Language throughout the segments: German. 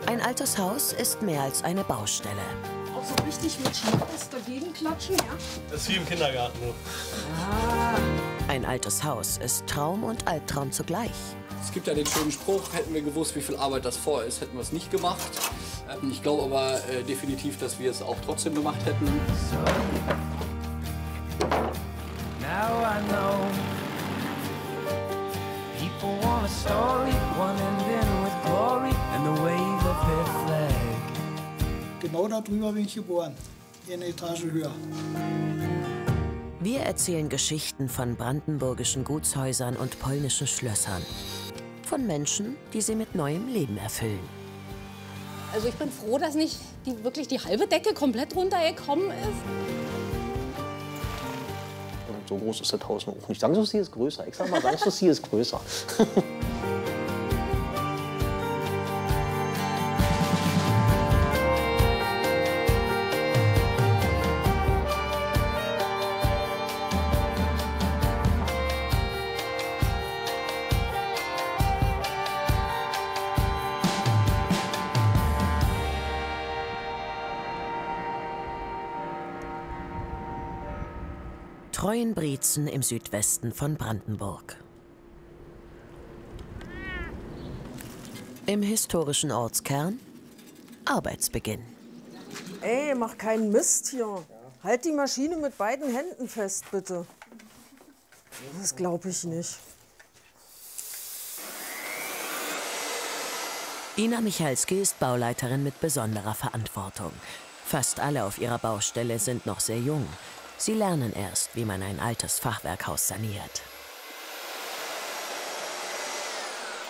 Ein altes Haus ist mehr als eine Baustelle. Auch so richtig mit Schmackes dagegen klatschen, ja? Das ist wie im Kindergarten. Ein altes Haus ist Traum und Albtraum zugleich. Es gibt ja den schönen Spruch, hätten wir gewusst, wie viel Arbeit das vorher ist, hätten wir es nicht gemacht. Ich glaube aber definitiv, dass wir es auch trotzdem gemacht hätten. Now I know people want a story, one ending with glory and the wave of their flag. Genau darüber bin ich geboren, eine Etage höher. Wir erzählen Geschichten von brandenburgischen Gutshäusern und polnischen Schlössern. Von Menschen, die sie mit neuem Leben erfüllen. Also ich bin froh, dass nicht wirklich die halbe Decke komplett runtergekommen ist. So groß ist das Haus noch nicht. Sagen Sie, hier ist größer. Ich sag mal, sagen Sie, hier ist größer. Treuenbrietzen im Südwesten von Brandenburg. Im historischen Ortskern Arbeitsbeginn. Ey, mach keinen Mist hier. Halt die Maschine mit beiden Händen fest, bitte. Das glaube ich nicht. Ina Michalski ist Bauleiterin mit besonderer Verantwortung. Fast alle auf ihrer Baustelle sind noch sehr jung. Sie lernen erst, wie man ein altes Fachwerkhaus saniert.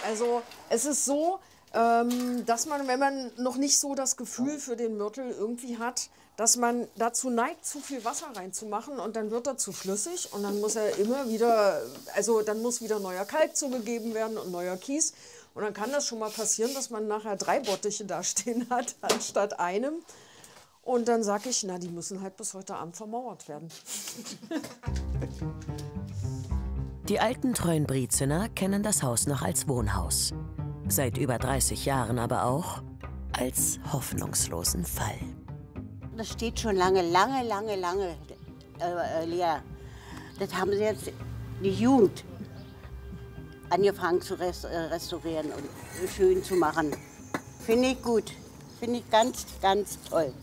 Also es ist so, dass man, wenn man noch nicht so das Gefühl für den Mörtel irgendwie hat, dass man dazu neigt, zu viel Wasser reinzumachen und dann wird er zu flüssig und dann muss er immer wieder, also dann muss wieder neuer Kalk zugegeben werden und neuer Kies. Und dann kann das schon mal passieren, dass man nachher 3 Bottiche da stehen hat, anstatt einem. Und dann sage ich, na, die müssen halt bis heute Abend vermauert werden. Die alten Treuenbriezener kennen das Haus noch als Wohnhaus. Seit über 30 Jahren aber auch als hoffnungslosen Fall. Das steht schon lange leer. Das haben sie jetzt die Jugend angefangen zu restaurieren und schön zu machen. Finde ich gut. Finde ich ganz, ganz toll.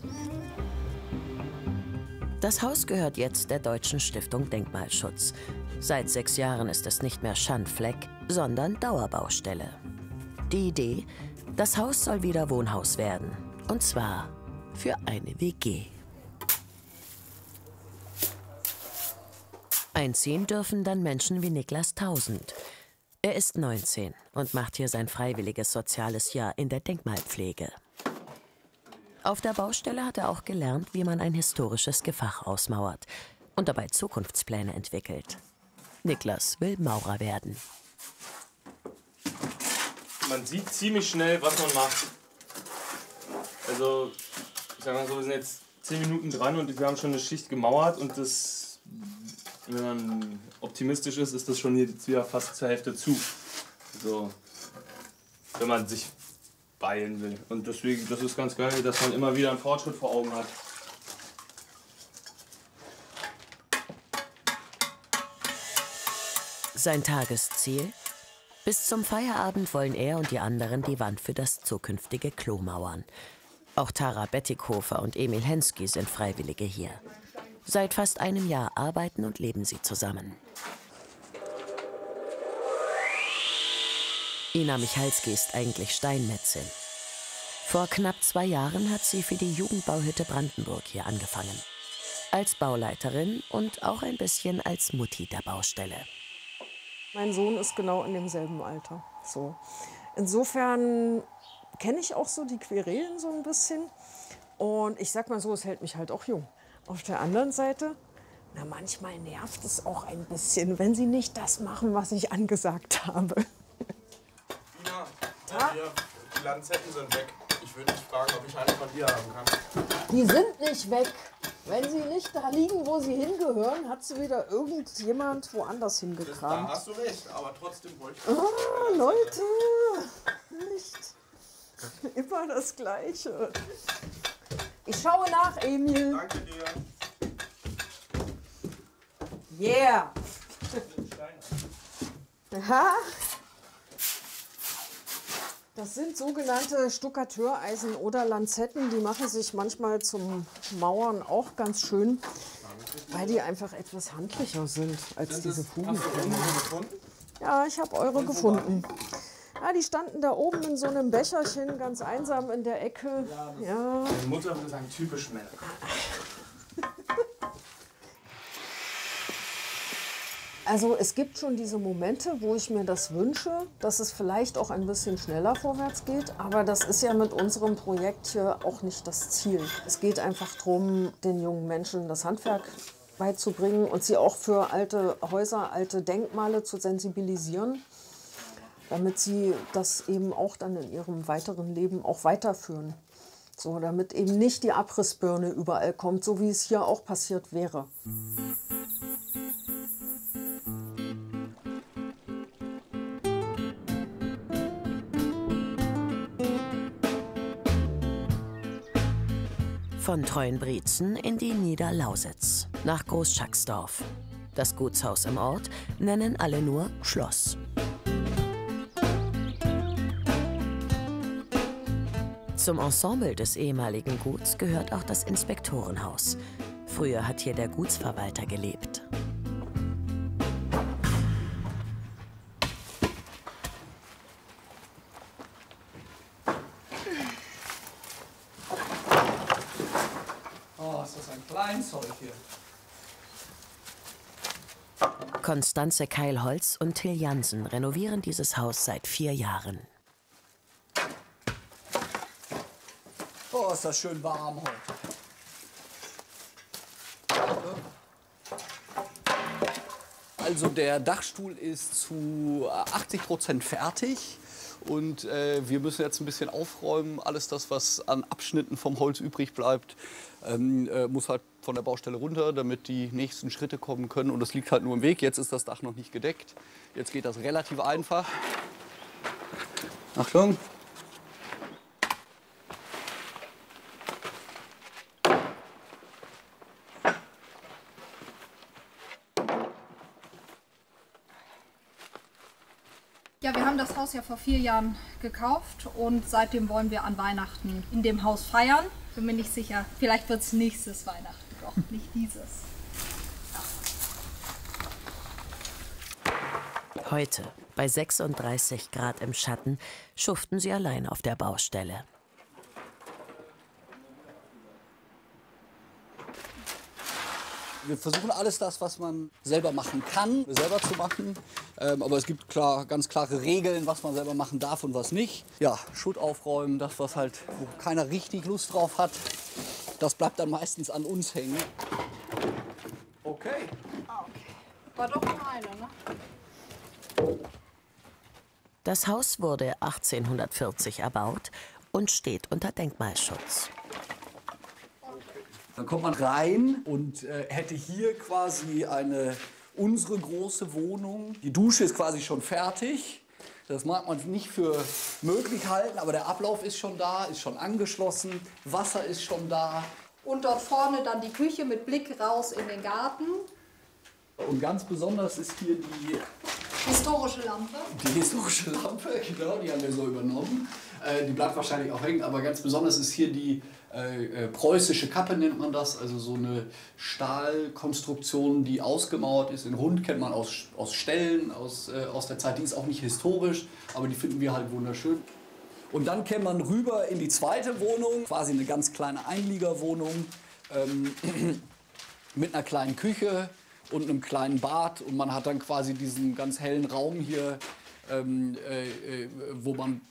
Das Haus gehört jetzt der Deutschen Stiftung Denkmalschutz. Seit 6 Jahren ist es nicht mehr Schandfleck, sondern Dauerbaustelle. Die Idee, das Haus soll wieder Wohnhaus werden. Und zwar für eine WG. Einziehen dürfen dann Menschen wie Niklas Tausend. Er ist 19 und macht hier sein freiwilliges soziales Jahr in der Denkmalpflege. Auf der Baustelle hat er auch gelernt, wie man ein historisches Gefach ausmauert und dabei Zukunftspläne entwickelt. Niklas will Maurer werden. Man sieht ziemlich schnell, was man macht. Also, ich sag mal so, wir sind jetzt 10 Minuten dran und wir haben schon eine Schicht gemauert und das, wenn man optimistisch ist, ist das schon jetzt wieder fast zur Hälfte zu. So, wenn man sich beeilen will. Und deswegen, das ist ganz geil, dass man immer wieder einen Fortschritt vor Augen hat. Sein Tagesziel? Bis zum Feierabend wollen er und die anderen die Wand für das zukünftige Klo mauern. Auch Tara Bettighofer und Emil Hensky sind Freiwillige hier. Seit fast einem Jahr arbeiten und leben sie zusammen. Ina Michalski ist eigentlich Steinmetzin. Vor knapp 2 Jahren hat sie für die Jugendbauhütte Brandenburg hier angefangen. Als Bauleiterin und auch ein bisschen als Mutti der Baustelle. Mein Sohn ist genau in demselben Alter. So. Insofern kenne ich auch so die Querelen so ein bisschen. Und ich sag mal so, es hält mich halt auch jung. Auf der anderen Seite, na, manchmal nervt es auch ein bisschen, wenn sie nicht das machen, was ich angesagt habe. Ja, die Lanzetten sind weg. Ich würde mich fragen, ob ich eine von dir haben kann. Die sind nicht weg. Wenn sie nicht da liegen, wo sie hingehören, hat sie wieder irgendjemand woanders hingekramt. Da hast du recht, aber trotzdem wollte ich... Ah, Leute, nicht Immer das Gleiche. Ich schaue nach, Emil. Danke dir. Yeah. Aha. Das sind sogenannte Stuckateureisen oder Lanzetten. Die machen sich manchmal zum Mauern auch ganz schön, weil die einfach etwas handlicher sind als diese Fugenformen. Ja, ich habe eure gefunden. Ja, die standen da oben in so einem Becherchen, ganz einsam in der Ecke. Ja. Meine Mutter würde sagen, typisch Männer. Also es gibt schon diese Momente, wo ich mir das wünsche, dass es vielleicht auch ein bisschen schneller vorwärts geht. Aber das ist ja mit unserem Projekt hier auch nicht das Ziel. Es geht einfach darum, den jungen Menschen das Handwerk beizubringen und sie auch für alte Häuser, alte Denkmale zu sensibilisieren, damit sie das eben auch dann in ihrem weiteren Leben auch weiterführen. So, damit eben nicht die Abrissbirne überall kommt, so wie es hier auch passiert wäre. Von Treuenbrietzen in die Niederlausitz, nach Großschacksdorf. Das Gutshaus im Ort nennen alle nur Schloss. Zum Ensemble des ehemaligen Guts gehört auch das Inspektorenhaus. Früher hat hier der Gutsverwalter gelebt. Oh, ist das ein Kleinzeug hier. Konstanze Keilholz und Till Jansen renovieren dieses Haus seit 4 Jahren. Oh, ist das schön warm heute. Also der Dachstuhl ist zu 80% fertig. Und wir müssen jetzt ein bisschen aufräumen. Alles das, was an Abschnitten vom Holz übrig bleibt, muss halt von der Baustelle runter, damit die nächsten Schritte kommen können. Und das liegt halt nur im Weg. Jetzt ist das Dach noch nicht gedeckt. Jetzt geht das relativ einfach. Achtung. Ja, wir haben das Haus ja vor 4 Jahren gekauft und seitdem wollen wir an Weihnachten in dem Haus feiern. Bin mir nicht sicher, vielleicht wird es nächstes Weihnachten, doch nicht dieses. Heute, bei 36 Grad im Schatten, schuften sie allein auf der Baustelle. Wir versuchen alles das, was man selber machen kann, selber zu machen. Aber es gibt ganz klare Regeln, was man selber machen darf und was nicht. Ja, Schutt aufräumen, das, was halt, wo keiner richtig Lust drauf hat, das bleibt dann meistens an uns hängen. Okay. Ah, okay. War doch nur eine, ne? Das Haus wurde 1840 erbaut und steht unter Denkmalschutz. Dann kommt man rein und hätte hier quasi unsere große Wohnung. Die Dusche ist quasi schon fertig. Das mag man nicht für möglich halten, aber der Ablauf ist schon da, ist schon angeschlossen, Wasser ist schon da. Und dort vorne dann die Küche mit Blick raus in den Garten. Und ganz besonders ist hier die historische Lampe. Die historische Lampe, genau, die haben wir so übernommen. Die bleibt wahrscheinlich auch hängen, aber ganz besonders ist hier die preußische Kappe, nennt man das. Also so eine Stahlkonstruktion, die ausgemauert ist. In Rund kennt man aus Ställen aus der Zeit. Die ist auch nicht historisch, aber die finden wir halt wunderschön. Und dann käme man rüber in die zweite Wohnung, quasi eine ganz kleine Einliegerwohnung mit einer kleinen Küche und einem kleinen Bad. Und man hat dann quasi diesen ganz hellen Raum hier, wo man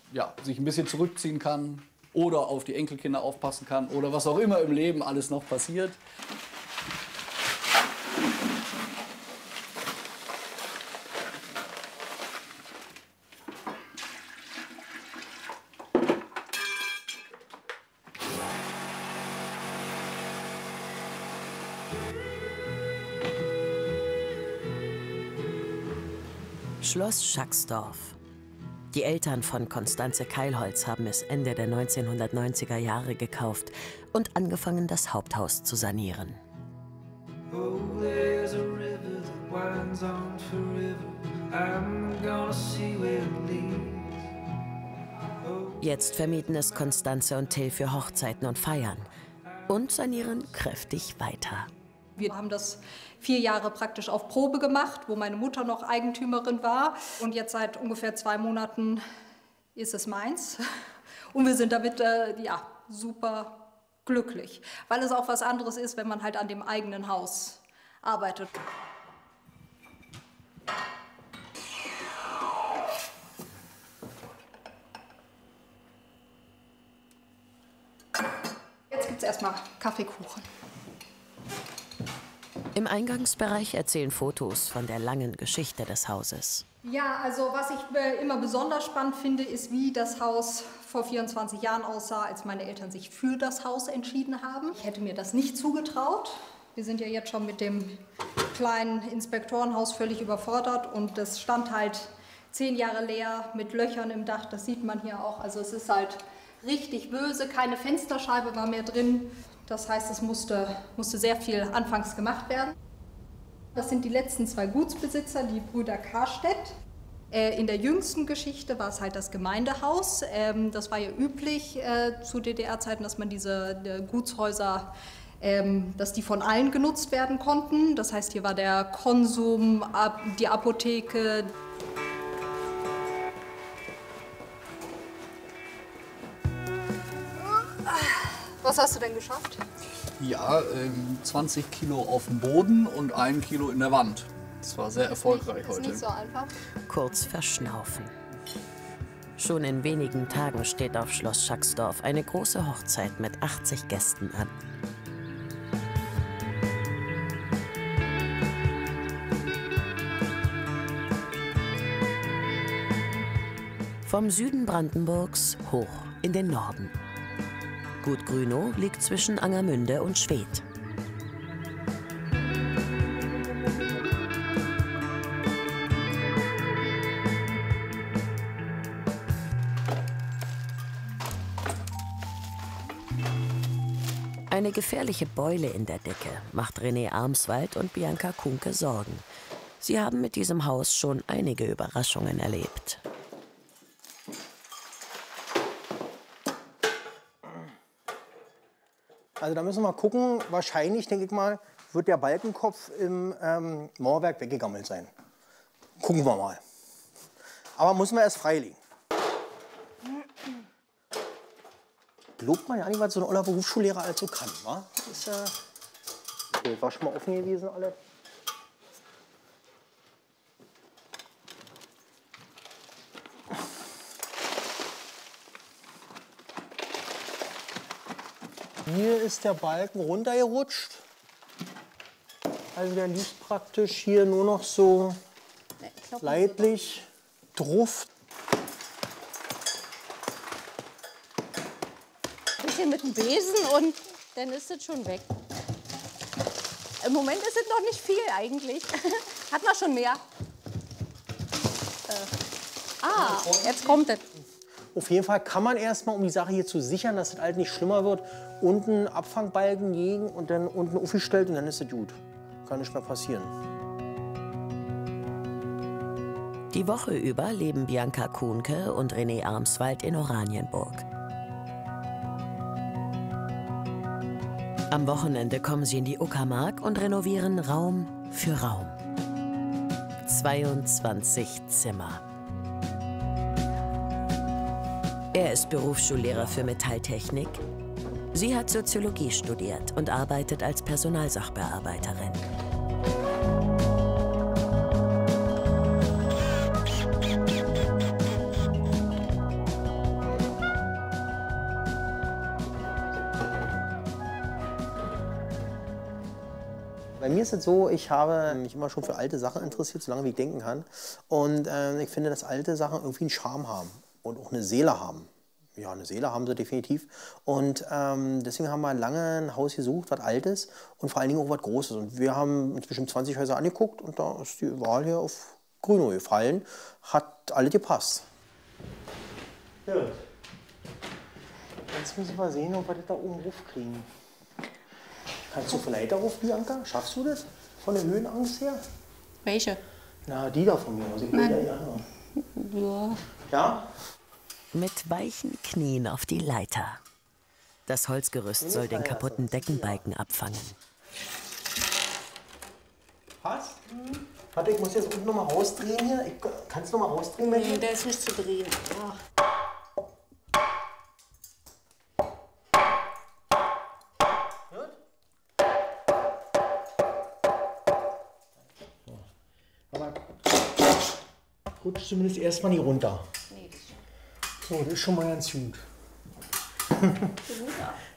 sich ein bisschen zurückziehen kann oder auf die Enkelkinder aufpassen kann oder was auch immer im Leben alles noch passiert. Schloss Schacksdorf. Die Eltern von Constanze Keilholz haben es Ende der 1990er Jahre gekauft und angefangen, das Haupthaus zu sanieren. Oh, there's a river that winds on forever. I'm gonna see where it leads. Jetzt vermieten es Constanze und Till für Hochzeiten und Feiern und sanieren kräftig weiter. Wir haben das 4 Jahre praktisch auf Probe gemacht, wo meine Mutter noch Eigentümerin war. Und jetzt seit ungefähr 2 Monaten ist es meins. Und wir sind damit ja, super glücklich, weil es auch was anderes ist, wenn man halt an dem eigenen Haus arbeitet. Jetzt gibt es erstmal Kaffeekuchen. Im Eingangsbereich erzählen Fotos von der langen Geschichte des Hauses. Ja, also was ich immer besonders spannend finde, ist, wie das Haus vor 24 Jahren aussah, als meine Eltern sich für das Haus entschieden haben. Ich hätte mir das nicht zugetraut. Wir sind ja jetzt schon mit dem kleinen Inspektorenhaus völlig überfordert und das stand halt 10 Jahre leer mit Löchern im Dach, das sieht man hier auch. Also es ist halt richtig böse, keine Fensterscheibe war mehr drin. Das heißt, es musste sehr viel anfangs gemacht werden. Das sind die letzten 2 Gutsbesitzer, die Brüder Karstedt. In der jüngsten Geschichte war es halt das Gemeindehaus. Das war ja üblich zu DDR-Zeiten, dass man diese Gutshäuser, dass die von allen genutzt werden konnten. Das heißt, hier war der Konsum, die Apotheke. Was hast du denn geschafft? Ja, 20 Kilo auf dem Boden und 1 Kilo in der Wand. Das war sehr erfolgreich heute. Ist nicht so einfach. Kurz verschnaufen. Schon in wenigen Tagen steht auf Schloss Schacksdorf eine große Hochzeit mit 80 Gästen an. Vom Süden Brandenburgs hoch in den Norden. Gut Grünow liegt zwischen Angermünde und Schwedt. Eine gefährliche Beule in der Decke macht René Armswald und Bianca Kuhnke Sorgen. Sie haben mit diesem Haus schon einige Überraschungen erlebt. Also da müssen wir mal gucken, wahrscheinlich, denke ich mal, wird der Balkenkopf im Mauerwerk weggegammelt sein. Gucken wir mal. Aber müssen wir erst freilegen. Lobt man ja nicht, was so ein oller Berufsschullehrer alles so kann, wa? Das ist ja... Okay, war schon mal offen gewesen, alle. Hier ist der Balken runtergerutscht. Also der liegt praktisch hier nur noch so leidlich drauf. Ein bisschen mit dem Besen und dann ist es schon weg. Im Moment ist es noch nicht viel eigentlich. Hat man schon mehr. Jetzt kommt es. Auf jeden Fall kann man erstmal, um die Sache hier zu sichern, dass das alles nicht schlimmer wird, unten Abfangbalken legen und dann unten aufgestellt und dann ist es gut. Kann nicht mehr passieren. Die Woche über leben Bianca Kuhnke und René Armswald in Oranienburg. Am Wochenende kommen sie in die Uckermark und renovieren Raum für Raum. 22 Zimmer. Er ist Berufsschullehrer für Metalltechnik. Sie hat Soziologie studiert und arbeitet als Personalsachbearbeiterin. Bei mir ist es so, ich habe mich immer schon für alte Sachen interessiert, solange wie ich denken kann. Und ich finde, dass alte Sachen irgendwie einen Charme haben und auch eine Seele haben. Ja, eine Seele haben sie definitiv. Und deswegen haben wir lange ein Haus gesucht, was Altes und vor allen Dingen auch was Großes. Und wir haben uns bestimmt 20 Häuser angeguckt und da ist die Wahl hier auf Grünow gefallen. Hat alles gepasst. Ja. Jetzt müssen wir sehen, ob wir das da oben hochkriegen. Kannst du vielleicht darauf, Bianca? Schaffst du das? Von der Höhenangst her? Welche? Na, die da von mir. Also ich will ja die andere. Ja. Ja? Mit weichen Knien auf die Leiter. Das Holzgerüst soll den kaputten Deckenbalken abfangen. Was? Warte, ich muss jetzt unten nochmal rausdrehen hier. Kannst du nochmal rausdrehen? Nee, der ist nicht zu drehen. Ach. Aber rutscht zumindest erstmal nicht runter. Nee. So, das ist schon mal ganz gut.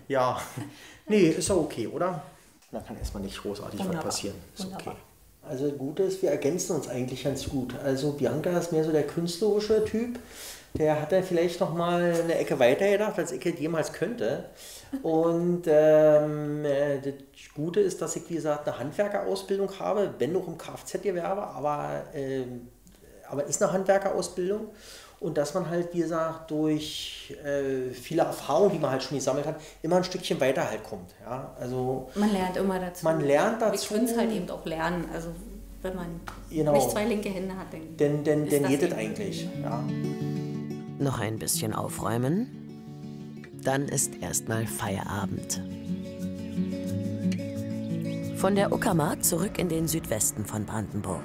Ja. Nee, ist ja okay, oder? Da kann erstmal nicht großartig was passieren. Ist okay. Also das Gute ist, wir ergänzen uns eigentlich ganz gut. Also Bianca ist mehr so der künstlerische Typ. Der hat ja vielleicht noch mal eine Ecke weiter gedacht, als ich es jemals könnte. Und das Gute ist, dass ich, wie gesagt, eine Handwerkerausbildung habe, wenn auch im Kfz-Gewerbe, aber ist eine Handwerkerausbildung. Und dass man halt, wie gesagt, durch viele Erfahrungen, die man halt schon gesammelt hat, immer ein Stückchen weiter halt kommt. Ja? Also man lernt immer dazu. Man lernt dazu. Wir können es halt eben auch lernen. Also wenn man genau. nicht zwei linke Hände hat, dann geht es eigentlich. Ja. Noch ein bisschen aufräumen. Dann ist erstmal Feierabend. Von der Uckermark zurück in den Südwesten von Brandenburg.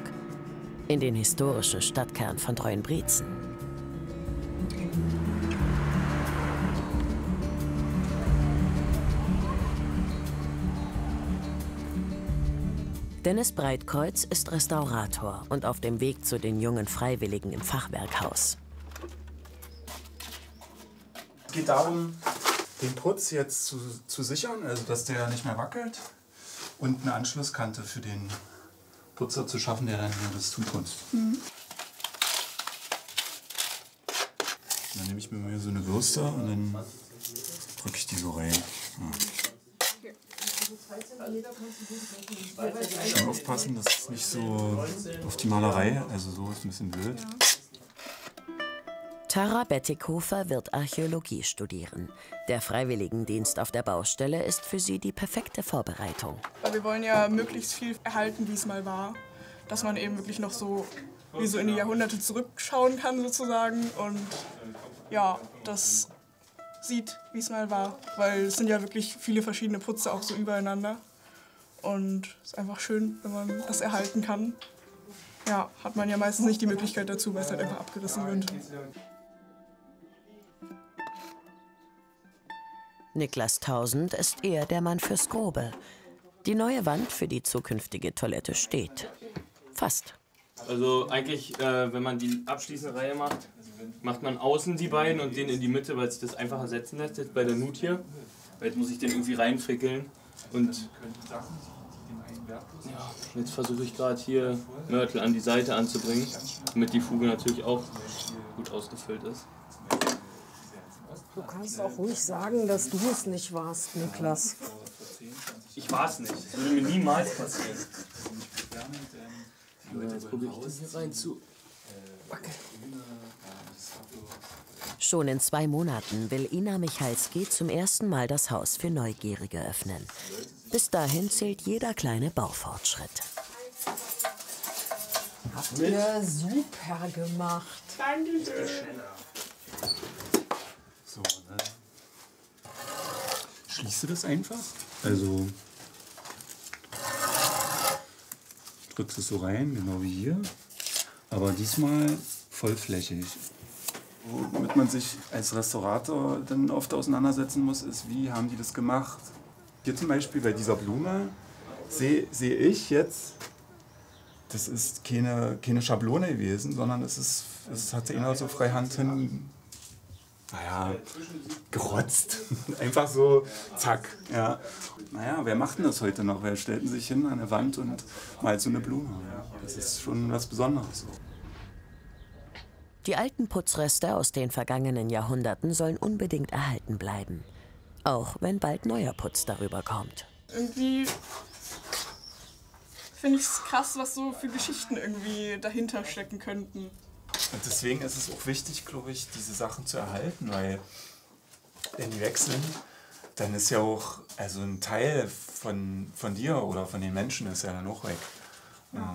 In den historischen Stadtkern von Treuenbrietzen. Dennis Breitkreuz ist Restaurator und auf dem Weg zu den jungen Freiwilligen im Fachwerkhaus. Es geht darum, den Putz jetzt zu sichern, also dass der nicht mehr wackelt. Und eine Anschlusskante für den Putzer zu schaffen, der dann das zuputzt. Mhm. Dann nehme ich mir mal so eine Bürste und dann drücke ich die so rein. Ja. Schon aufpassen, dass es nicht so auf die Malerei, also so ist ein bisschen blöd. Tara Bettighofer wird Archäologie studieren. Der Freiwilligendienst auf der Baustelle ist für sie die perfekte Vorbereitung. Wir wollen ja möglichst viel erhalten, wie es mal war. Dass man eben wirklich noch so wie so in die Jahrhunderte zurückschauen kann sozusagen und ja, das sieht, wie es mal war. Weil es sind ja wirklich viele verschiedene Putze auch so übereinander. Und es ist einfach schön, wenn man das erhalten kann. Ja, hat man ja meistens nicht die Möglichkeit dazu, weil es halt einfach abgerissen wird. Niklas Tausend ist eher der Mann fürs Grobe. Die neue Wand für die zukünftige Toilette steht. Fast. Also eigentlich, wenn man die abschließende Reihe macht, macht man außen die beiden und den in die Mitte, weil sich das einfacher setzen lässt, jetzt bei der Nut hier. Weil jetzt muss ich den irgendwie reinfrickeln. Und ja, jetzt versuche ich gerade hier Mörtel an die Seite anzubringen, damit die Fuge natürlich auch gut ausgefüllt ist. Du kannst auch ruhig sagen, dass du es nicht warst, Niklas. Ich war es nicht. Das würde mir niemals passieren. Jetzt probiere ich das hier rein zu. Okay. Schon in 2 Monaten will Ina Michalski zum ersten Mal das Haus für Neugierige öffnen. Bis dahin zählt jeder kleine Baufortschritt. Habt ihr super gemacht. So, dann schließt du das einfach. Also drückst es so rein, genau wie hier. Aber diesmal vollflächig. Womit man sich als Restaurator dann oft auseinandersetzen muss, ist, wie haben die das gemacht? Hier zum Beispiel bei dieser Blume sehe ich jetzt, das ist keine Schablone gewesen, sondern es hat einer so freihand hin, gerotzt. Einfach so, zack. Ja. Naja, wer macht denn das heute noch? Wer stellt sich hin an der Wand und malt so eine Blume? Das ist schon was Besonderes. Die alten Putzreste aus den vergangenen Jahrhunderten sollen unbedingt erhalten bleiben. Auch wenn bald neuer Putz darüber kommt. Irgendwie finde ich es krass, was so für Geschichten irgendwie dahinter stecken könnten. Und deswegen ist es auch wichtig, glaube ich, diese Sachen zu erhalten, weil wenn die weg sind, dann ist ja auch, also ein Teil von dir oder von den Menschen ist ja dann auch weg. Ja.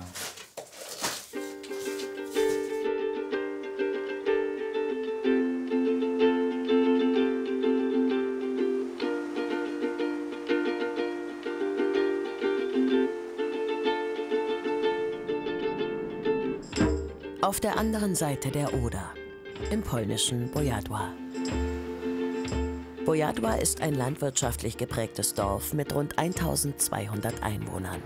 Auf der anderen Seite der Oder, im polnischen Bojadoła. Bojadoła ist ein landwirtschaftlich geprägtes Dorf mit rund 1200 Einwohnern.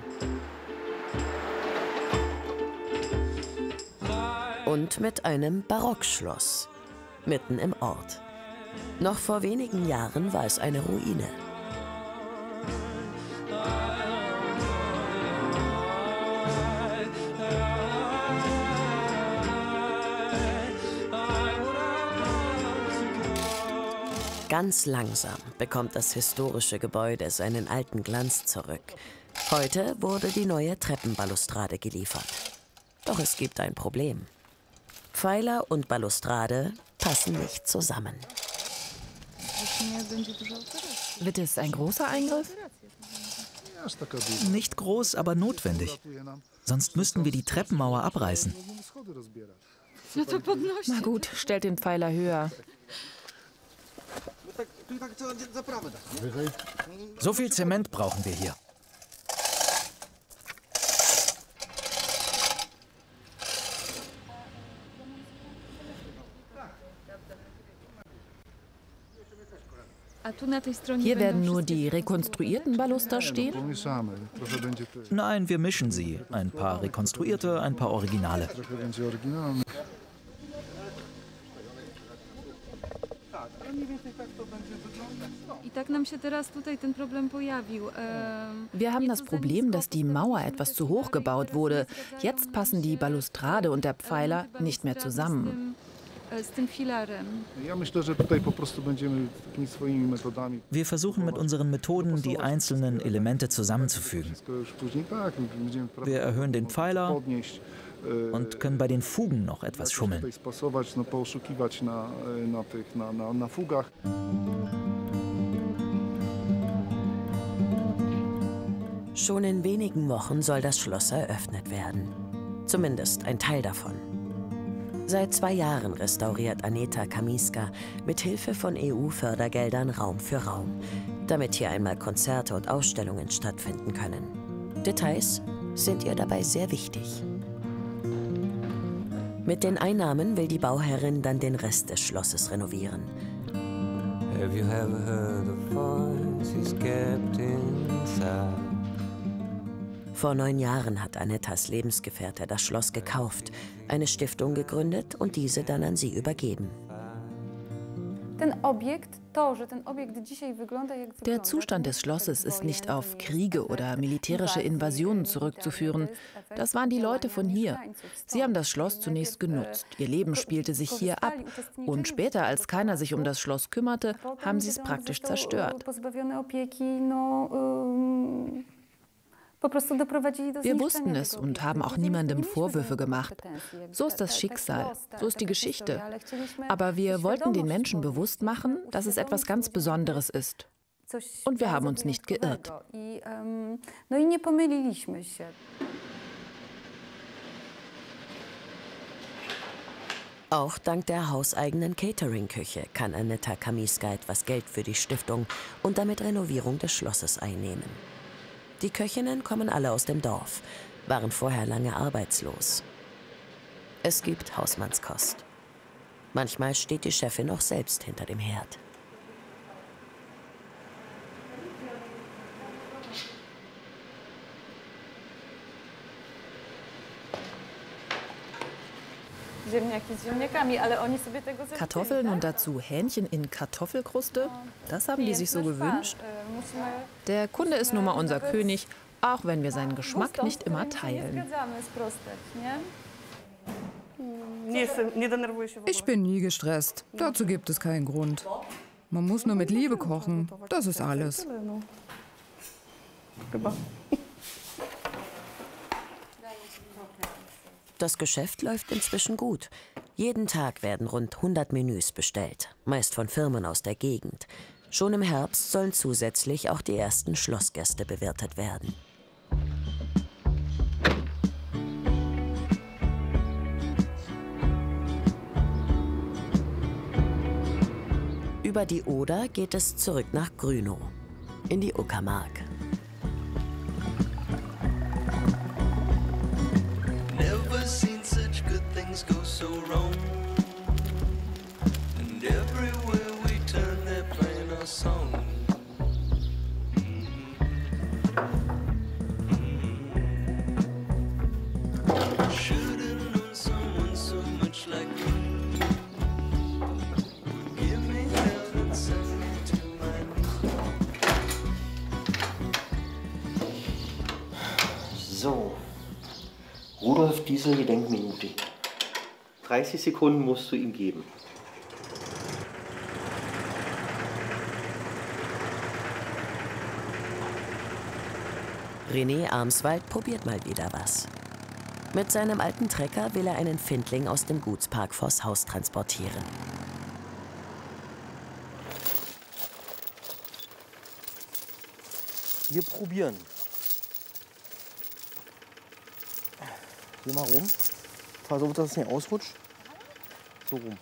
Und mit einem Barockschloss, mitten im Ort. Noch vor wenigen Jahren war es eine Ruine. Ganz langsam bekommt das historische Gebäude seinen alten Glanz zurück. Heute wurde die neue Treppenbalustrade geliefert. Doch es gibt ein Problem. Pfeiler und Balustrade passen nicht zusammen. Wird es ein großer Eingriff? Nicht groß, aber notwendig. Sonst müssten wir die Treppenmauer abreißen. Na gut, stellt den Pfeiler höher. So viel Zement brauchen wir hier. Hier werden nur die rekonstruierten Baluster stehen? Nein, wir mischen sie. Ein paar rekonstruierte, ein paar Originale. Wir haben das Problem, dass die Mauer etwas zu hoch gebaut wurde. Jetzt passen die Balustrade und der Pfeiler nicht mehr zusammen. Wir versuchen mit unseren Methoden, die einzelnen Elemente zusammenzufügen. Wir erhöhen den Pfeiler und können bei den Fugen noch etwas schummeln. Schon in wenigen Wochen soll das Schloss eröffnet werden. Zumindest ein Teil davon. Seit 2 Jahren restauriert Aneta Kamiska mit Hilfe von EU-Fördergeldern Raum für Raum, damit hier einmal Konzerte und Ausstellungen stattfinden können. Details sind ihr dabei sehr wichtig. Mit den Einnahmen will die Bauherrin dann den Rest des Schlosses renovieren. Have you ever heard of voices kept inside? Vor 9 Jahren hat Anetas Lebensgefährte das Schloss gekauft, eine Stiftung gegründet und diese dann an sie übergeben. Der Zustand des Schlosses ist nicht auf Kriege oder militärische Invasionen zurückzuführen. Das waren die Leute von hier. Sie haben das Schloss zunächst genutzt. Ihr Leben spielte sich hier ab. Und später, als keiner sich um das Schloss kümmerte, haben sie es praktisch zerstört. Wir wussten es und haben auch niemandem Vorwürfe gemacht. So ist das Schicksal, so ist die Geschichte. Aber wir wollten den Menschen bewusst machen, dass es etwas ganz Besonderes ist. Und wir haben uns nicht geirrt. Auch dank der hauseigenen Catering-Küche kann Aneta Kamiska etwas Geld für die Stiftung und damit Renovierung des Schlosses einnehmen. Die Köchinnen kommen alle aus dem Dorf, waren vorher lange arbeitslos. Es gibt Hausmannskost. Manchmal steht die Chefin auch selbst hinter dem Herd. Kartoffeln und dazu Hähnchen in Kartoffelkruste? Das haben die sich so gewünscht. Der Kunde ist nun mal unser König, auch wenn wir seinen Geschmack nicht immer teilen. Ich bin nie gestresst. Dazu gibt es keinen Grund. Man muss nur mit Liebe kochen. Das ist alles. Das Geschäft läuft inzwischen gut. Jeden Tag werden rund 100 Menüs bestellt, meist von Firmen aus der Gegend. Schon im Herbst sollen zusätzlich auch die ersten Schlossgäste bewirtet werden. Über die Oder geht es zurück nach Grünow, in die Uckermark. Never seen such good things go so wrong. And everywhere we turn, they're playing our song. Should've known someone so much like you. Give me hell and send me to my So. Rudolf Diesel Gedenkminute. 30 Sekunden musst du ihm geben. René Armswald probiert mal wieder was. Mit seinem alten Trecker will er einen Findling aus dem Gutspark vors Haus transportieren. Wir probieren. Geh mal rum. Versuch, dass es nicht ausrutscht. So rum.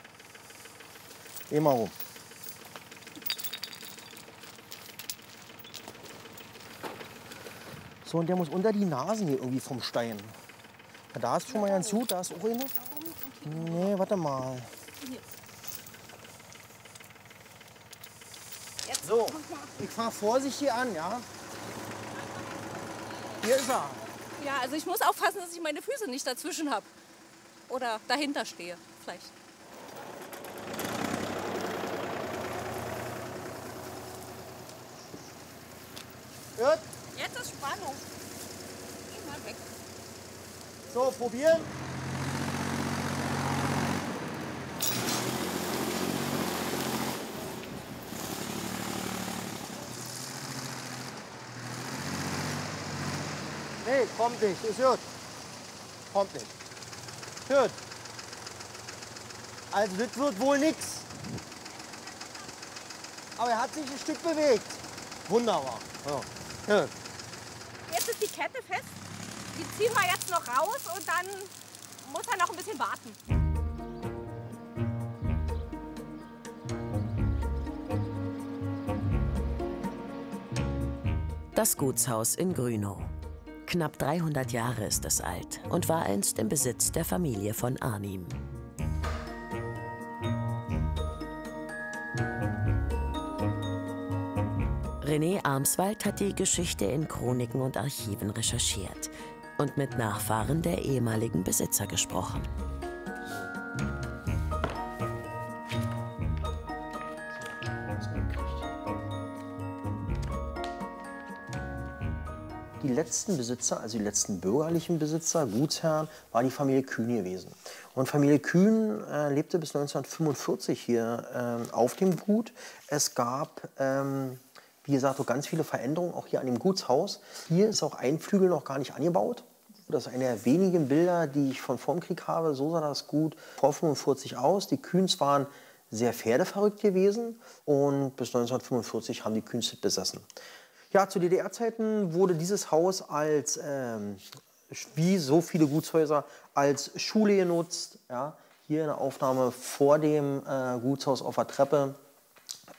Geh mal rum. So, und der muss unter die Nasen hier irgendwie vom Stein. Ja, da ist schon mal ganz gut, da ist auch eine. Nee, warte mal. So, ich fahr vorsichtig an, ja? Hier ist er. Ja, also ich muss aufpassen, dass ich meine Füße nicht dazwischen habe. Oder dahinter stehe, vielleicht. Gut. Jetzt ist Spannung. Geh mal weg. So, probieren. Nee, kommt nicht, ist gut. Kommt nicht. Gut. Also das wird wohl nichts. Aber er hat sich ein Stück bewegt. Wunderbar. Ja. Gut. Jetzt ist die Kette fest. Die ziehen wir jetzt noch raus und dann muss er noch ein bisschen warten. Das Gutshaus in Grünow. Knapp 300 Jahre ist es alt und war einst im Besitz der Familie von Arnim. René Armswald hat die Geschichte in Chroniken und Archiven recherchiert und mit Nachfahren der ehemaligen Besitzer gesprochen. Die letzten Besitzer, also die letzten bürgerlichen Besitzer, Gutsherren, war die Familie Kühn gewesen. Und Familie Kühn lebte bis 1945 hier auf dem Gut. Es gab, wie gesagt, so ganz viele Veränderungen, auch hier an dem Gutshaus. Hier ist auch ein Flügel noch gar nicht angebaut. Das ist einer der wenigen Bilder, die ich von vorm Krieg habe. So sah das Gut vor 1945 aus. Die Kühns waren sehr pferdeverrückt gewesen und bis 1945 haben die Kühns das besessen. Ja, zu DDR-Zeiten wurde dieses Haus als, wie so viele Gutshäuser, als Schule genutzt. Ja, hier eine Aufnahme vor dem Gutshaus auf der Treppe.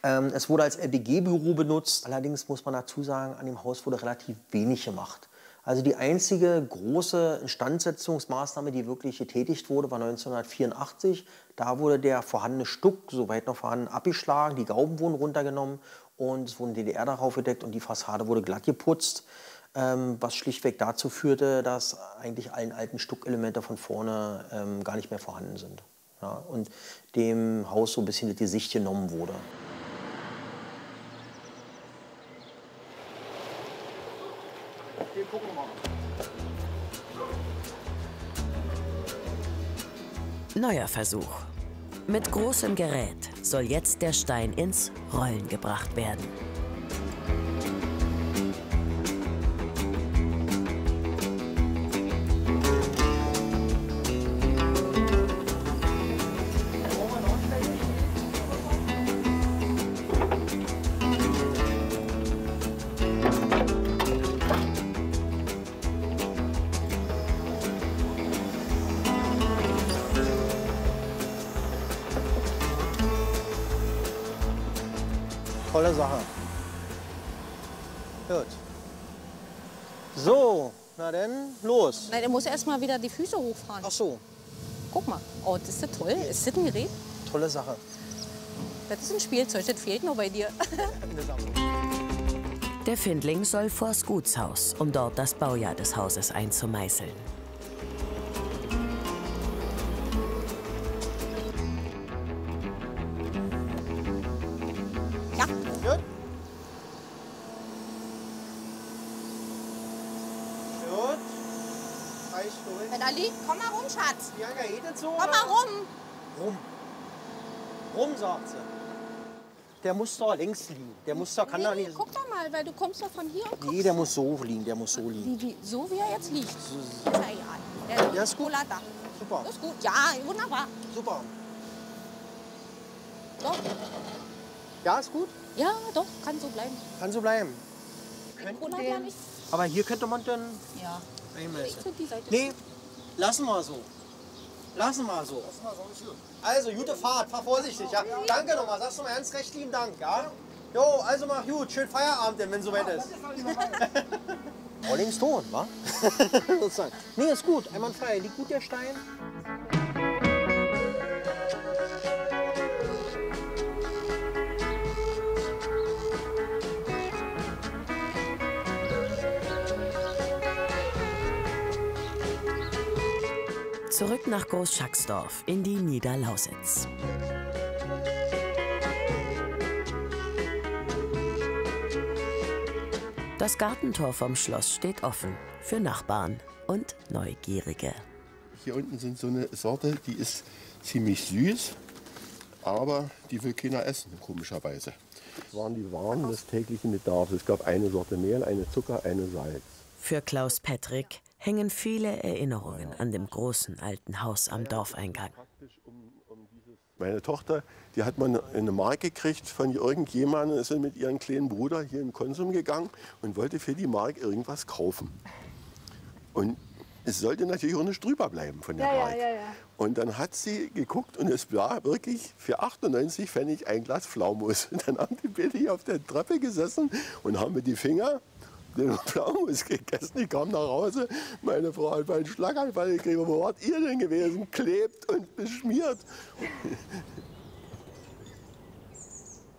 Es wurde als LBG-Büro benutzt. Allerdings muss man dazu sagen, an dem Haus wurde relativ wenig gemacht. Also die einzige große Instandsetzungsmaßnahme, die wirklich getätigt wurde, war 1984. Da wurde der vorhandene Stuck, soweit noch vorhanden, abgeschlagen, die Gauben wurden runtergenommen und es wurde DDR darauf gedeckt und die Fassade wurde glatt geputzt, was schlichtweg dazu führte, dass eigentlich allen alten Stuckelemente von vorne gar nicht mehr vorhanden sind. Ja, und dem Haus so ein bisschen das Gesicht genommen wurde. Neuer Versuch. Mit großem Gerät soll jetzt der Stein ins Rollen gebracht werden. Tolle Sache. Gut. So, na dann, los. Nein, er muss erst mal wieder die Füße hochfahren. Ach so. Guck mal. Oh, das ist ja toll. Ist das ein Gerät? Tolle Sache. Das ist ein Spielzeug, das fehlt nur bei dir. Der Findling soll vors Gutshaus, um dort das Baujahr des Hauses einzumeißeln. Ja. Gut. Gut. Reicht durch. Hey, Ali, komm mal rum, Schatz. Ja, geht das so? Komm mal rum. Rum. Rum, sagt sie. Der muss doch links liegen. Der muss doch, kann doch nicht. Guck doch mal, weil du kommst doch von hier und guckst. Nee, der muss so liegen, der muss so liegen. So wie er jetzt liegt. Ist ja egal. Ja, ist gut. Da. Super. Das ist gut. Ja, wunderbar. Super. Doch. Ja, ist gut? Ja, doch, kann so bleiben. Kann so bleiben. Cola ja nicht. Aber hier könnte man dann Ja. einmessen. Die Seite. Nee, lassen wir so. Lassen wir so. Also, gute Fahrt, fahr vorsichtig, ja? Danke nochmal, sagst du mal ganz recht lieben Dank, ja? Jo, also mach gut, schön Feierabend, denn, wenn es soweit ist. Rollings Ton, wa? Sozusagen. Nee, ist gut, einwandfrei. Liegt gut der Stein? Zurück nach Großschacksdorf in die Niederlausitz. Das Gartentor vom Schloss steht offen für Nachbarn und Neugierige. Hier unten sind so eine Sorte, die ist ziemlich süß, aber die will keiner essen, komischerweise. Das waren die Waren des täglichen Bedarfs. Es gab eine Sorte Mehl, eine Zucker, eine Salz. Für Klaus Pettrick hängen viele Erinnerungen an dem großen alten Haus am Dorfeingang. Meine Tochter, die hat mal eine Mark gekriegt von irgendjemandem, ist mit ihrem kleinen Bruder hier im Konsum gegangen und wollte für die Mark irgendwas kaufen. Und es sollte natürlich auch nicht drüber bleiben von der Mark. Und dann hat sie geguckt und es war wirklich für 98 Pfennig ein Glas Pflaumus. Und dann haben die beide hier auf der Treppe gesessen und haben mit die Finger den Pflaumus gegessen. Ich kam nach Hause, meine Frau hat einen Schlaganfall gekriegt. Wo wart ihr denn gewesen? Klebt und beschmiert.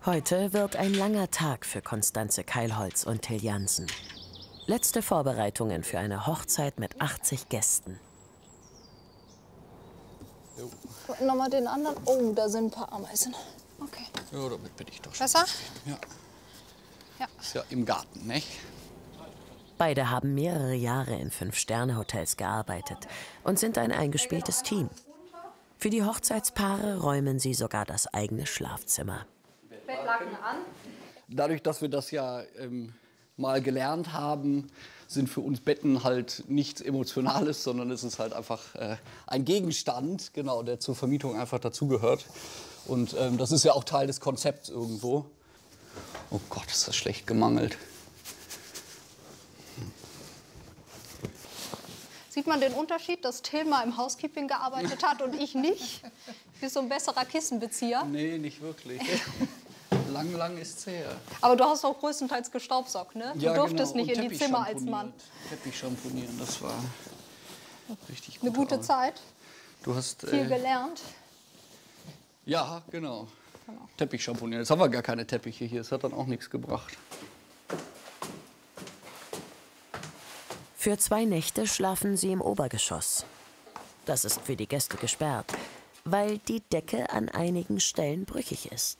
Heute wird ein langer Tag für Konstanze Keilholz und Till Jansen. Letzte Vorbereitungen für eine Hochzeit mit 80 Gästen. Nochmal den anderen. Oh, da sind ein paar Ameisen. Okay. Ja, damit bin ich doch schon. Besser? Ja. Ja. Ist ja im Garten, nicht? Beide haben mehrere Jahre in 5-Sterne-Hotels gearbeitet und sind ein eingespieltes Team. Für die Hochzeitspaare räumen sie sogar das eigene Schlafzimmer. Bettlaken an. Dadurch, dass wir das ja mal gelernt haben, sind für uns Betten halt nichts Emotionales, sondern es ist halt einfach ein Gegenstand, genau, der zur Vermietung einfach dazugehört. Und das ist ja auch Teil des Konzepts irgendwo. Oh Gott, ist das schlecht gemangelt. Sieht man den Unterschied, dass Till mal im Housekeeping gearbeitet hat und ich nicht? Bist so ein besserer Kissenbezieher? Nee, nicht wirklich. Lang ist's her. Aber du hast auch größtenteils gestaubsaugt, ne? Ja, du durftest genau. nicht Und in die Zimmer als Mann. Teppich schamponieren, das war richtig gut. Eine gute Zeit, Du hast viel gelernt. Ja, genau. Teppich schamponieren. Jetzt haben wir gar keine Teppiche hier. Das hat dann auch nichts gebracht. Für 2 Nächte schlafen sie im Obergeschoss. Das ist für die Gäste gesperrt, weil die Decke an einigen Stellen brüchig ist.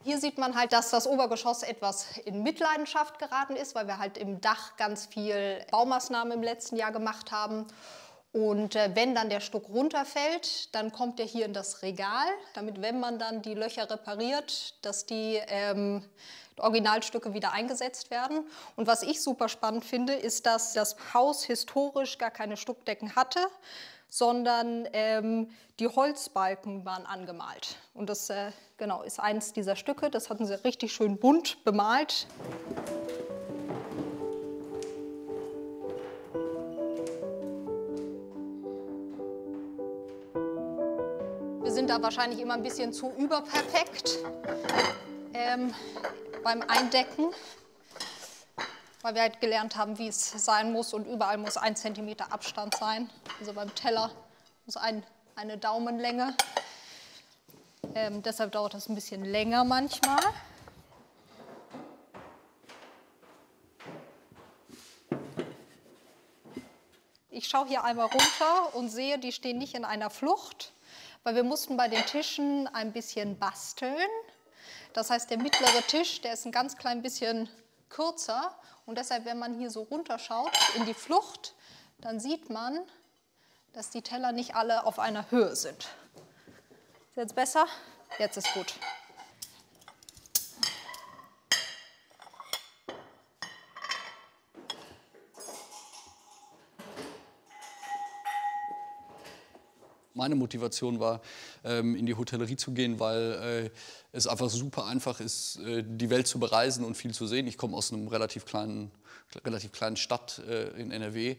Hier sieht man halt, dass das Obergeschoss etwas in Mitleidenschaft geraten ist, weil wir halt im Dach ganz viel Baumaßnahmen im letzten Jahr gemacht haben. Und wenn dann der Stuck runterfällt, dann kommt er hier in das Regal, damit, wenn man dann die Löcher repariert, dass die Originalstücke wieder eingesetzt werden. Und was ich super spannend finde, ist, dass das Haus historisch gar keine Stuckdecken hatte, sondern die Holzbalken waren angemalt. Und das genau, ist eins dieser Stücke, das hatten sie richtig schön bunt bemalt. Wir sind da wahrscheinlich immer ein bisschen zu überperfekt beim Eindecken, weil wir halt gelernt haben, wie es sein muss und überall muss 1 Zentimeter Abstand sein. Also beim Teller muss eine Daumenlänge. Deshalb dauert das ein bisschen länger manchmal. Ich schaue hier einmal runter und sehe, die stehen nicht in einer Flucht, weil wir mussten bei den Tischen ein bisschen basteln. Das heißt, der mittlere Tisch, der ist ein ganz klein bisschen kürzer und deshalb, wenn man hier so runterschaut in die Flucht, dann sieht man, dass die Teller nicht alle auf einer Höhe sind. Ist jetzt besser? Jetzt ist gut. Meine Motivation war, in die Hotellerie zu gehen, weil es einfach super einfach ist, die Welt zu bereisen und viel zu sehen. Ich komme aus einer relativ kleinen Stadt in NRW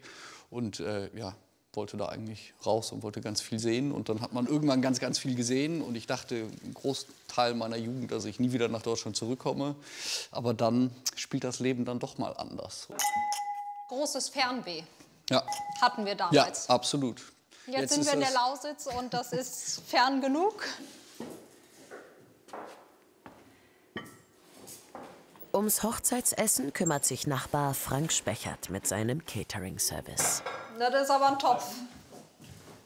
und ja, wollte da eigentlich raus und wollte ganz viel sehen. Und dann hat man irgendwann ganz viel gesehen und ich dachte, ein Großteil meiner Jugend, dass ich nie wieder nach Deutschland zurückkomme. Aber dann spielt das Leben dann doch mal anders. Großes Fernweh Ja. hatten wir damals. Ja, absolut. Jetzt sind wir in der Lausitz und das ist fern genug. Ums Hochzeitsessen kümmert sich Nachbar Frank Spechert mit seinem Catering-Service. Das ist aber ein Topf.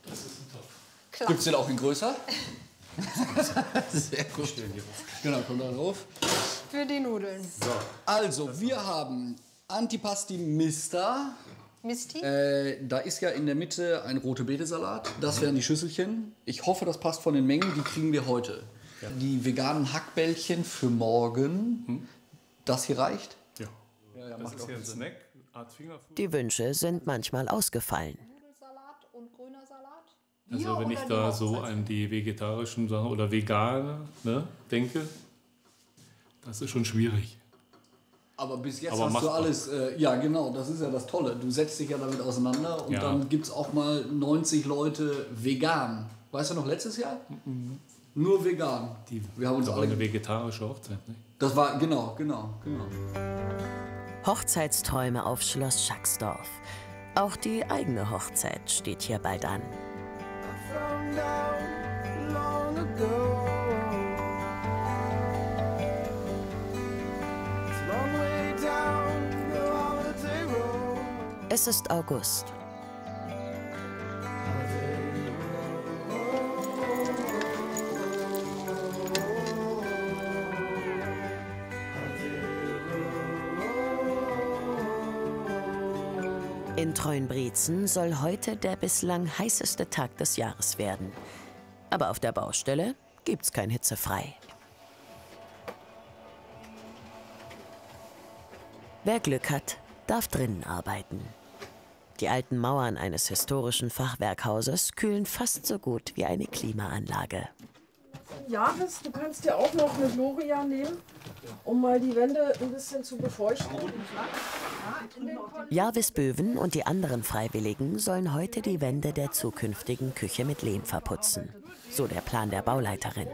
Das ist ein Topf. Gibt es den auch in größer? Sehr gut. Genau, kommt da drauf. Für die Nudeln. So. Also, wir haben Antipasti Mista. Misti? Da ist ja in der Mitte ein Rote-Beete-Salat. Das wären die Schüsselchen. Ich hoffe, das passt von den Mengen. Die kriegen wir heute. Ja. Die veganen Hackbällchen für morgen. Das hier reicht? Ja. Ja, das ist hier ein Snack. Die Wünsche sind manchmal ausgefallen. Nudelsalat und grüner Salat? Also wenn ich da so an die vegetarischen Sachen oder vegane denke, das ist schon schwierig. Aber bis jetzt hast du alles, ja genau, das ist ja das Tolle. Du setzt dich ja damit auseinander und dann gibt es auch mal 90 Leute vegan. Weißt du noch, letztes Jahr? Mhm. Nur vegan. Wir haben uns alle eine vegetarische Hochzeit, ne? Das war, genau. Hochzeitsträume auf Schloss Schacksdorf. Auch die eigene Hochzeit steht hier bald an. Es ist August. In Treuenbrietzen soll heute der bislang heißeste Tag des Jahres werden. Aber auf der Baustelle gibt's kein Hitzefrei. Wer Glück hat, darf drinnen arbeiten. Die alten Mauern eines historischen Fachwerkhauses kühlen fast so gut wie eine Klimaanlage. Javis, du kannst dir auch noch eine Gloria nehmen, um mal die Wände ein bisschen zu befeuchten. Jarvis Böwen und die anderen Freiwilligen sollen heute die Wände der zukünftigen Küche mit Lehm verputzen. So der Plan der Bauleiterin.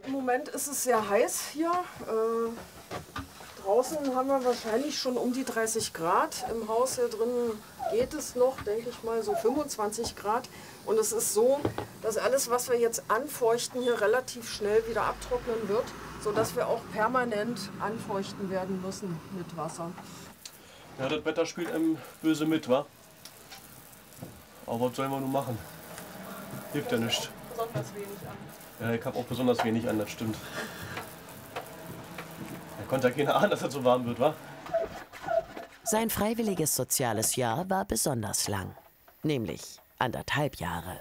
Im Moment ist es sehr heiß hier. Draußen haben wir wahrscheinlich schon um die 30 Grad. Im Haus hier drin geht es noch, denke ich mal, so 25 Grad. Und es ist so, dass alles, was wir jetzt anfeuchten, hier relativ schnell wieder abtrocknen wird, sodass wir auch permanent anfeuchten werden müssen mit Wasser. Ja, das Wetter spielt einem böse mit, wa? Aber was sollen wir nun machen? Hilft ja nichts. Besonders wenig an. Ja, ich habe auch besonders wenig an, das stimmt. Er konnte ja keiner ahnen, dass es so warm wird, wa? Sein freiwilliges soziales Jahr war besonders lang, nämlich 1,5 Jahre.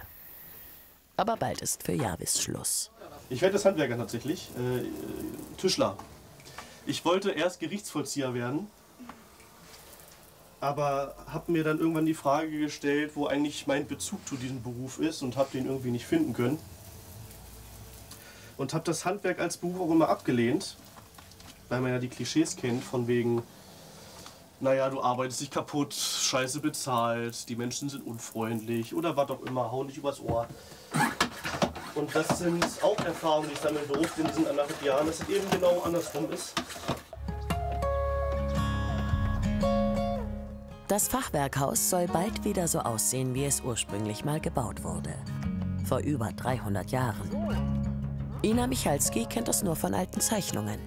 Aber bald ist für Jarvis Schluss. Ich werde das Handwerker tatsächlich, Tischler. Ich wollte erst Gerichtsvollzieher werden, aber habe mir dann irgendwann die Frage gestellt, wo eigentlich mein Bezug zu diesem Beruf ist und habe den irgendwie nicht finden können. Und habe das Handwerk als Beruf auch immer abgelehnt, weil man ja die Klischees kennt, von wegen, naja, du arbeitest dich kaputt, scheiße bezahlt, die Menschen sind unfreundlich oder was auch immer, hauen dich übers Ohr. Und das sind auch Erfahrungen, die ich sammeln durfte in diesen 1,5 Jahren, dass es eben genau andersrum ist. Das Fachwerkhaus soll bald wieder so aussehen, wie es ursprünglich mal gebaut wurde. Vor über 300 Jahren. Ina Michalski kennt das nur von alten Zeichnungen.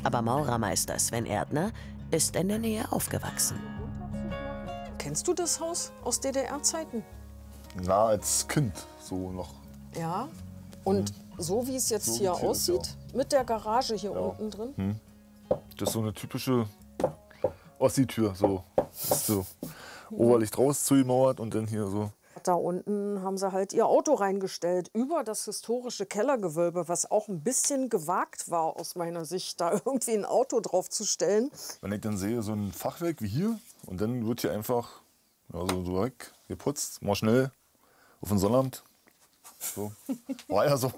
Aber Maurermeister Sven Erdner ist in der Nähe aufgewachsen. Kennst du das Haus aus DDR-Zeiten? Na, als Kind so noch. Ja. Und so wie es jetzt so hier aussieht, mit der Garage hier unten drin? Das ist so eine typische Ossi-Tür. So. Ist so Oberlicht raus zugemauert und dann hier so. Da unten haben sie halt ihr Auto reingestellt, über das historische Kellergewölbe, was auch ein bisschen gewagt war aus meiner Sicht, da irgendwie ein Auto drauf zu stellen. Wenn ich dann sehe, so ein Fachwerk wie hier, und dann wird hier einfach so weg, geputzt, mal schnell auf den Sonnabend. So. War ja so.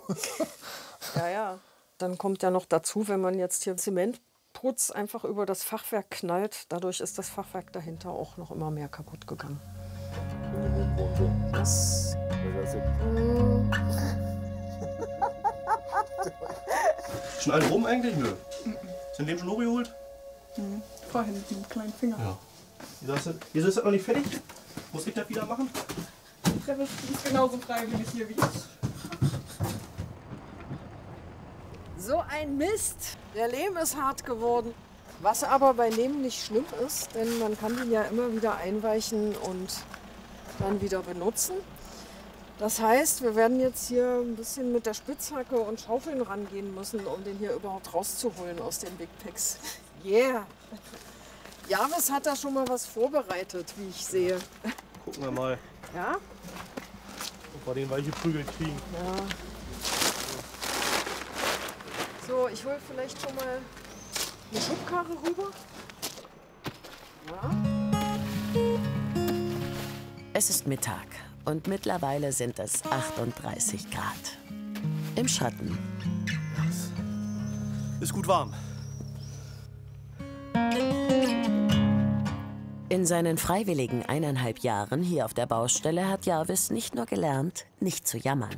Ja, ja. Dann kommt ja noch dazu, wenn man jetzt hier Zementputz einfach über das Fachwerk knallt, dadurch ist das Fachwerk dahinter auch noch immer mehr kaputt gegangen. Das Schon alle rum eigentlich? Nö. Sind dem schon hochgeholt? Vorhin mit dem kleinen Finger. Ja. Wieso ist das noch nicht fertig? Muss ich das wieder machen? Die Treppe ist genauso freiwillig hier wie ich. So ein Mist! Der Lehm ist hart geworden. Was aber bei Lehm nicht schlimm ist, denn man kann ihn ja immer wieder einweichen und dann wieder benutzen. Das heißt, wir werden jetzt hier ein bisschen mit der Spitzhacke und Schaufeln rangehen müssen, um den hier überhaupt rauszuholen aus den Big Packs. Yeah! Javis hat da schon mal was vorbereitet, wie ich sehe. Gucken wir mal, Ja? ob wir den weiche Prügel kriegen. Ja. So, ich hole vielleicht schon mal eine Schubkarre rüber. Ja. Es ist Mittag und mittlerweile sind es 38 Grad. Im Schatten. Ist gut warm. In seinen freiwilligen 1,5 Jahren hier auf der Baustelle hat Jarvis nicht nur gelernt, nicht zu jammern.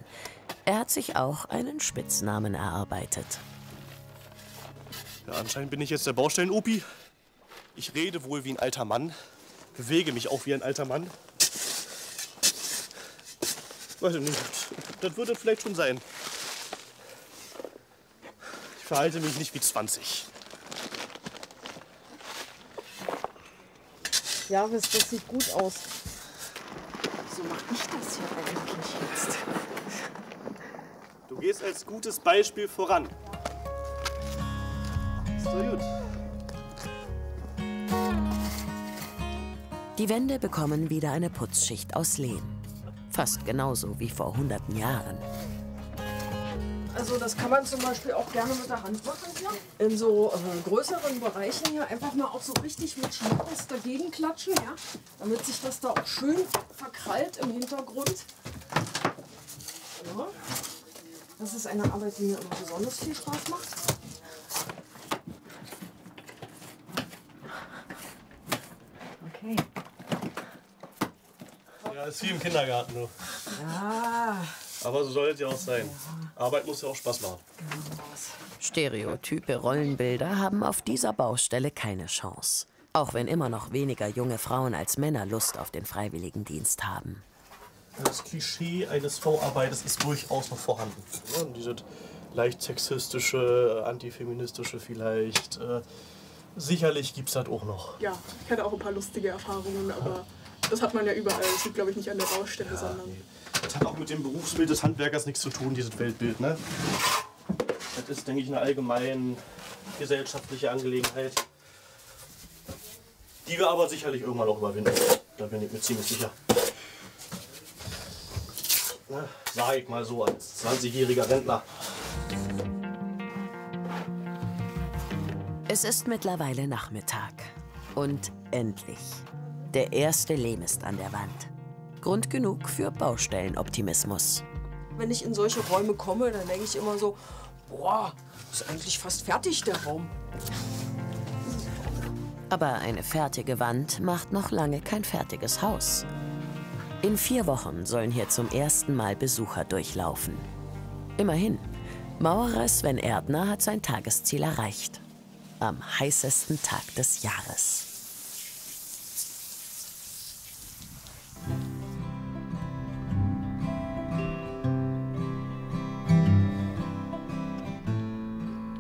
Er hat sich auch einen Spitznamen erarbeitet. Ja, anscheinend bin ich jetzt der Baustellen-Opi. Ich rede wohl wie ein alter Mann, bewege mich auch wie ein alter Mann. Weiß ich nicht, das wird es vielleicht schon sein. Ich verhalte mich nicht wie 20. Javis, das sieht gut aus. Wieso mache ich das hier eigentlich jetzt? Du gehst als gutes Beispiel voran. Ist doch gut. Die Wände bekommen wieder eine Putzschicht aus Lehm. Fast genauso wie vor hunderten Jahren. Also das kann man zum Beispiel auch gerne mit der Hand machen hier. In so größeren Bereichen hier einfach mal auch so richtig mit Schmackes dagegen klatschen, ja? Damit sich das da auch schön verkrallt im Hintergrund. Ja. Das ist eine Arbeit, die mir immer besonders viel Spaß macht. Okay. Ja, ist wie im Kindergarten nur. Ja. Aber so soll es ja auch sein. Arbeit muss ja auch Spaß machen. Stereotype Rollenbilder haben auf dieser Baustelle keine Chance. Auch wenn immer noch weniger junge Frauen als Männer Lust auf den Freiwilligendienst haben. Das Klischee eines V-Arbeiters ist durchaus noch vorhanden. Ja, dieses leicht sexistische, antifeministische vielleicht. Sicherlich gibt es das auch noch. Ja, ich hatte auch ein paar lustige Erfahrungen, aber das hat man ja überall. Das liegt, glaube ich, nicht an der Baustelle, Ja, sondern... nee. Das hat auch mit dem Berufsbild des Handwerkers nichts zu tun, dieses Weltbild. Ne? Das ist, denke ich, eine allgemein gesellschaftliche Angelegenheit, die wir aber sicherlich irgendwann auch überwinden. Da bin ich mir ziemlich sicher. Ne? Sage ich mal so als 20-jähriger Rentner. Es ist mittlerweile Nachmittag. Und endlich. Der erste Lehm ist an der Wand. Grund genug für Baustellenoptimismus. Wenn ich in solche Räume komme, dann denke ich immer so, boah, ist eigentlich fast fertig der Raum. Aber eine fertige Wand macht noch lange kein fertiges Haus. In 4 Wochen sollen hier zum ersten Mal Besucher durchlaufen. Immerhin, Maurer Sven Erdner hat sein Tagesziel erreicht. Am heißesten Tag des Jahres.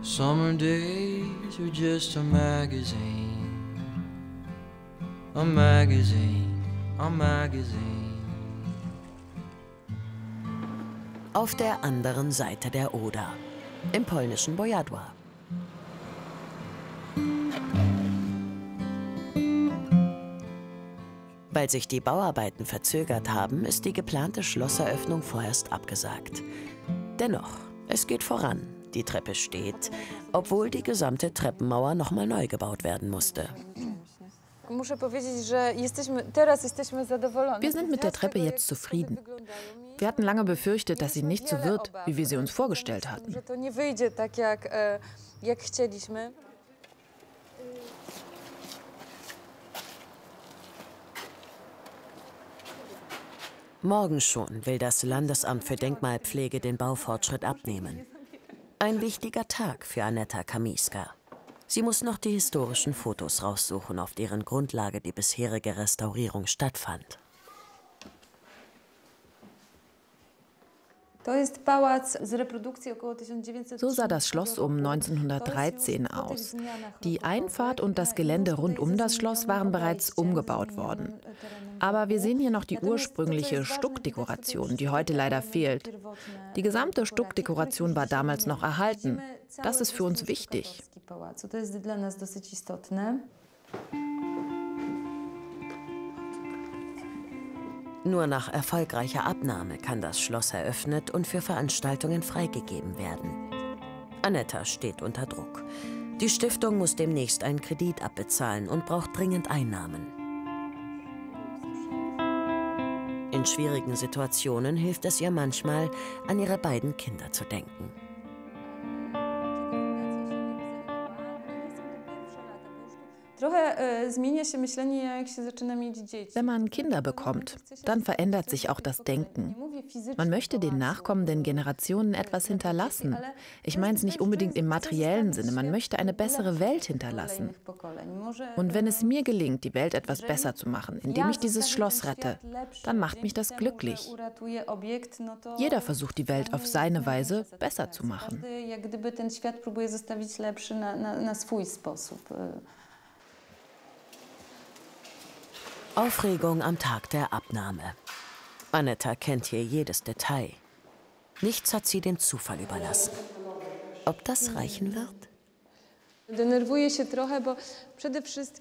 Summer days are just a magazine, a magazine, a magazine. Auf der anderen Seite der Oder, im polnischen Bojadoła. Weil sich die Bauarbeiten verzögert haben, ist die geplante Schlosseröffnung vorerst abgesagt. Dennoch, es geht voran. Die Treppe steht, obwohl die gesamte Treppenmauer nochmal neu gebaut werden musste. Wir sind mit der Treppe jetzt zufrieden. Wir hatten lange befürchtet, dass sie nicht so wird, wie wir sie uns vorgestellt hatten. Morgen schon will das Landesamt für Denkmalpflege den Baufortschritt abnehmen. Ein wichtiger Tag für Aneta Kamiska. Sie muss noch die historischen Fotos raussuchen, auf deren Grundlage die bisherige Restaurierung stattfand. So sah das Schloss um 1913 aus. Die Einfahrt und das Gelände rund um das Schloss waren bereits umgebaut worden. Aber wir sehen hier noch die ursprüngliche Stuckdekoration, die heute leider fehlt. Die gesamte Stuckdekoration war damals noch erhalten. Das ist für uns wichtig. Nur nach erfolgreicher Abnahme kann das Schloss eröffnet und für Veranstaltungen freigegeben werden. Aneta steht unter Druck. Die Stiftung muss demnächst einen Kredit abbezahlen und braucht dringend Einnahmen. In schwierigen Situationen hilft es ihr manchmal, an ihre beiden Kinder zu denken. Wenn man Kinder bekommt, dann verändert sich auch das Denken. Man möchte den nachkommenden Generationen etwas hinterlassen. Ich meine es nicht unbedingt im materiellen Sinne, man möchte eine bessere Welt hinterlassen. Und wenn es mir gelingt, die Welt etwas besser zu machen, indem ich dieses Schloss rette, dann macht mich das glücklich. Jeder versucht, die Welt auf seine Weise besser zu machen. Aufregung am Tag der Abnahme. Aneta kennt hier jedes Detail. Nichts hat sie dem Zufall überlassen. Ob das reichen wird?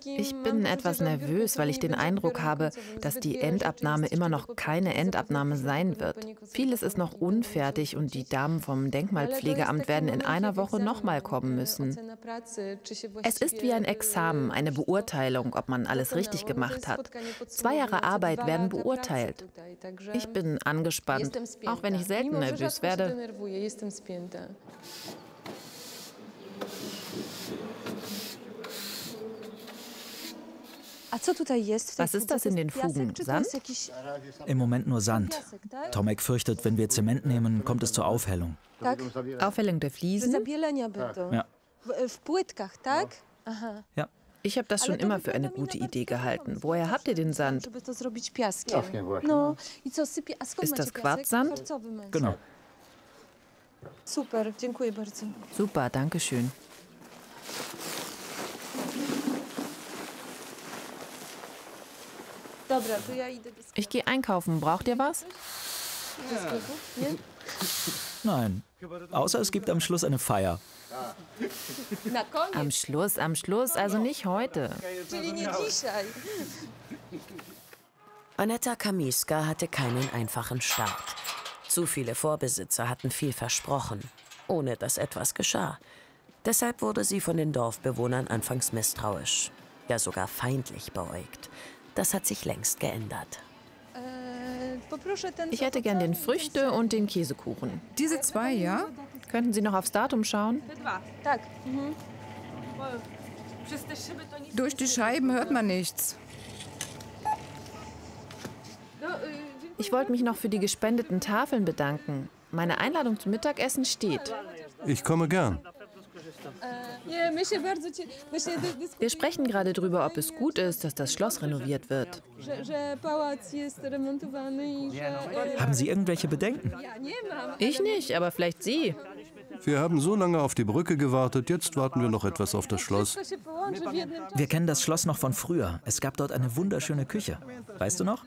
Ich bin etwas nervös, weil ich den Eindruck habe, dass die Endabnahme immer noch keine Endabnahme sein wird. Vieles ist noch unfertig und die Damen vom Denkmalpflegeamt werden in einer Woche nochmal kommen müssen. Es ist wie ein Examen, eine Beurteilung, ob man alles richtig gemacht hat. 2 Jahre Arbeit werden beurteilt. Ich bin angespannt, auch wenn ich selten nervös werde. Was ist das in den Fugen? Sand? Im Moment nur Sand. Tomek fürchtet, wenn wir Zement nehmen, kommt es zur Aufhellung. Aufhellung der Fliesen? Ja. Ja. Ich habe das schon immer für eine gute Idee gehalten. Woher habt ihr den Sand? Ist das Quarzsand? Genau. Super, dziękuję bardzo. Super, danke schön. Ich gehe einkaufen. Braucht ihr was? Nein, außer es gibt am Schluss eine Feier. Am Schluss, also nicht heute. Aneta Kamiska hatte keinen einfachen Start. Zu viele Vorbesitzer hatten viel versprochen, ohne dass etwas geschah. Deshalb wurde sie von den Dorfbewohnern anfangs misstrauisch, ja sogar feindlich beäugt. Das hat sich längst geändert. Ich hätte gern den Früchte- und den Käsekuchen. Diese 2, ja? Könnten Sie noch aufs Datum schauen? Durch die Scheiben hört man nichts. Ich wollte mich noch für die gespendeten Tafeln bedanken. Meine Einladung zum Mittagessen steht. Ich komme gern. Wir sprechen gerade darüber, ob es gut ist, dass das Schloss renoviert wird. Haben Sie irgendwelche Bedenken? Ich nicht, aber vielleicht Sie. Wir haben so lange auf die Brücke gewartet, jetzt warten wir noch etwas auf das Schloss. Wir kennen das Schloss noch von früher. Es gab dort eine wunderschöne Küche. Weißt du noch?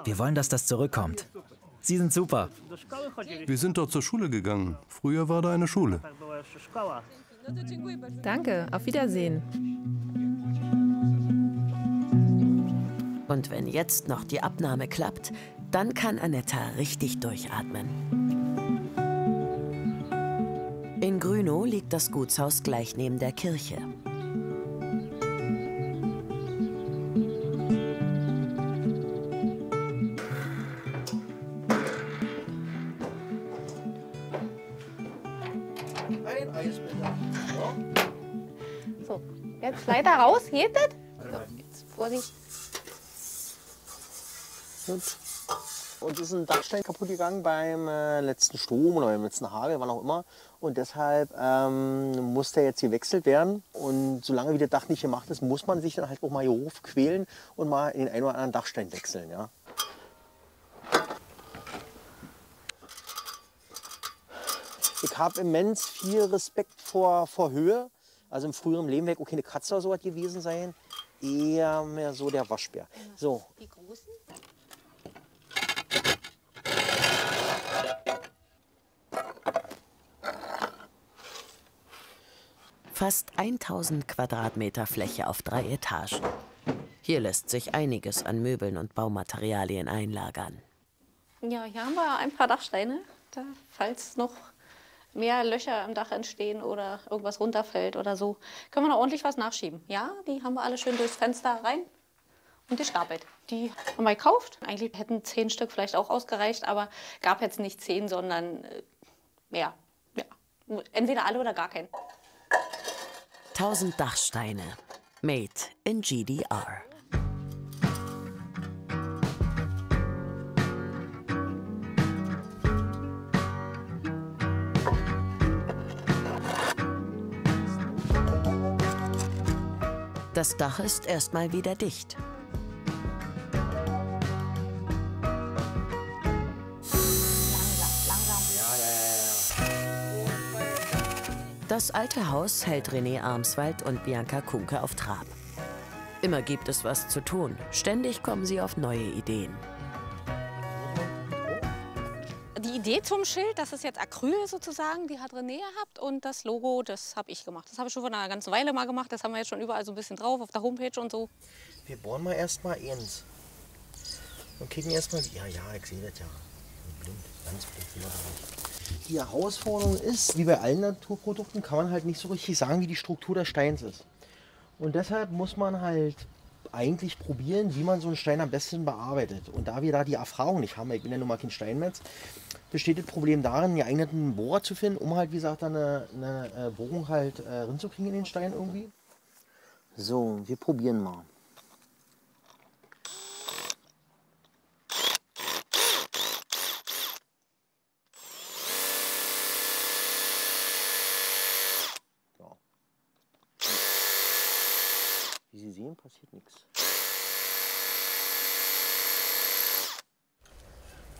Wir wollen, dass das zurückkommt. Sie sind super. Wir sind dort zur Schule gegangen. Früher war da eine Schule. Danke, auf Wiedersehen. Und wenn jetzt noch die Abnahme klappt, dann kann Anetta richtig durchatmen. In Grünow liegt das Gutshaus gleich neben der Kirche. So, jetzt leider raus, geht das? So, jetzt Vorsicht. Gut. Uns ist ein Dachstein kaputt gegangen beim letzten Sturm oder beim letzten Hagel, wann auch immer. Und deshalb muss der jetzt gewechselt werden. Und solange wie das Dach nicht gemacht ist, muss man sich dann halt auch mal hier hoch quälen und mal in den einen oder anderen Dachstein wechseln. Ja. Ich habe immens viel Respekt vor Höhe. Also im früheren Leben wäre auch keine Katze oder sowas gewesen sein. Eher mehr so der Waschbär. So. Die großen? Fast 1000 Quadratmeter Fläche auf 3 Etagen. Hier lässt sich einiges an Möbeln und Baumaterialien einlagern. Ja, hier haben wir ein paar Dachsteine, falls noch mehr Löcher im Dach entstehen oder irgendwas runterfällt oder so, können wir noch ordentlich was nachschieben. Ja, die haben wir alle schön durchs Fenster rein und die Scarpet. Die haben wir gekauft. Eigentlich hätten 10 Stück vielleicht auch ausgereicht, aber gab jetzt nicht 10, sondern mehr. Ja. Entweder alle oder gar keinen. 1000 Dachsteine. Made in GDR. Das Dach ist erstmal wieder dicht. Das alte Haus hält René Armswald und Bianca Kunke auf Trab. Immer gibt es was zu tun. Ständig kommen sie auf neue Ideen. Die Idee zum Schild, das ist jetzt Acryl sozusagen, die hat René gehabt. Und das Logo, das habe ich gemacht. Das habe ich schon vor einer ganzen Weile mal gemacht. Das haben wir jetzt schon überall so ein bisschen drauf, auf der Homepage und so. Wir bohren mal erstmal eins. Und kicken erstmal. Ja, ich sehe das ja. Blind, ganz blind, wie nicht. Die Herausforderung ist, wie bei allen Naturprodukten, kann man halt nicht so richtig sagen, wie die Struktur des Steins ist. Und deshalb muss man halt eigentlich probieren, wie man so einen Stein am besten bearbeitet. Und da wir da die Erfahrung nicht haben, ich bin ja nun mal kein Steinmetz, besteht das Problem darin, einen geeigneten Bohrer zu finden, um halt, wie gesagt, eine Bohrung halt reinzukriegen in den Stein irgendwie. So, wir probieren mal. Wie Sie sehen, passiert nichts.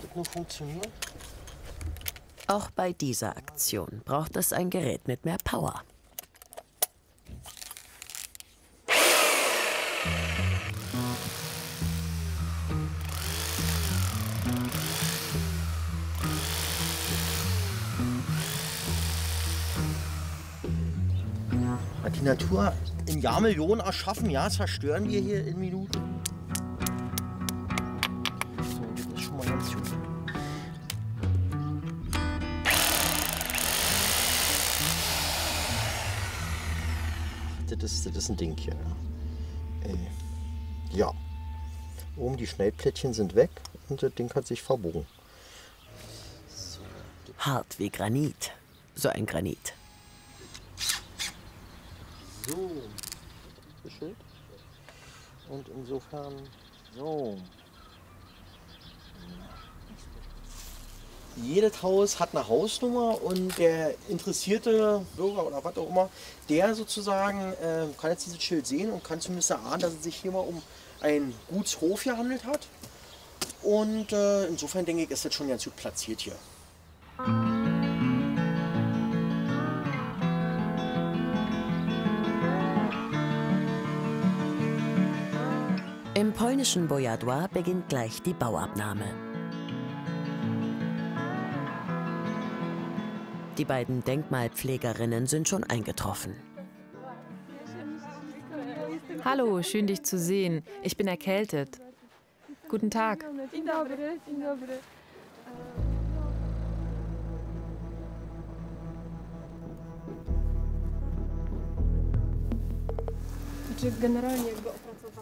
Das nur funktioniert. Auch bei dieser Aktion braucht es ein Gerät mit mehr Power. Hat die Natur in Jahrmillionen erschaffen, ja, zerstören wir hier in Minuten. So, das ist schon mal ganz gut. Das ist ein Ding hier. Ja. Oben die Schnellplättchen sind weg und das Ding hat sich verbogen. So. Hart wie Granit. So ein Granit. So. Schild. Und insofern so. Jedes Haus hat eine Hausnummer und der interessierte Bürger oder was auch immer, der sozusagen kann jetzt dieses Schild sehen und kann zumindest erahnen, dass es sich hier mal um einen Gutshof gehandelt hat. Und insofern denke ich, ist das schon ganz gut platziert hier. Im polnischen Bojadois beginnt gleich die Bauabnahme. Die beiden Denkmalpflegerinnen sind schon eingetroffen. Hallo, schön dich zu sehen. Ich bin erkältet. Guten Tag.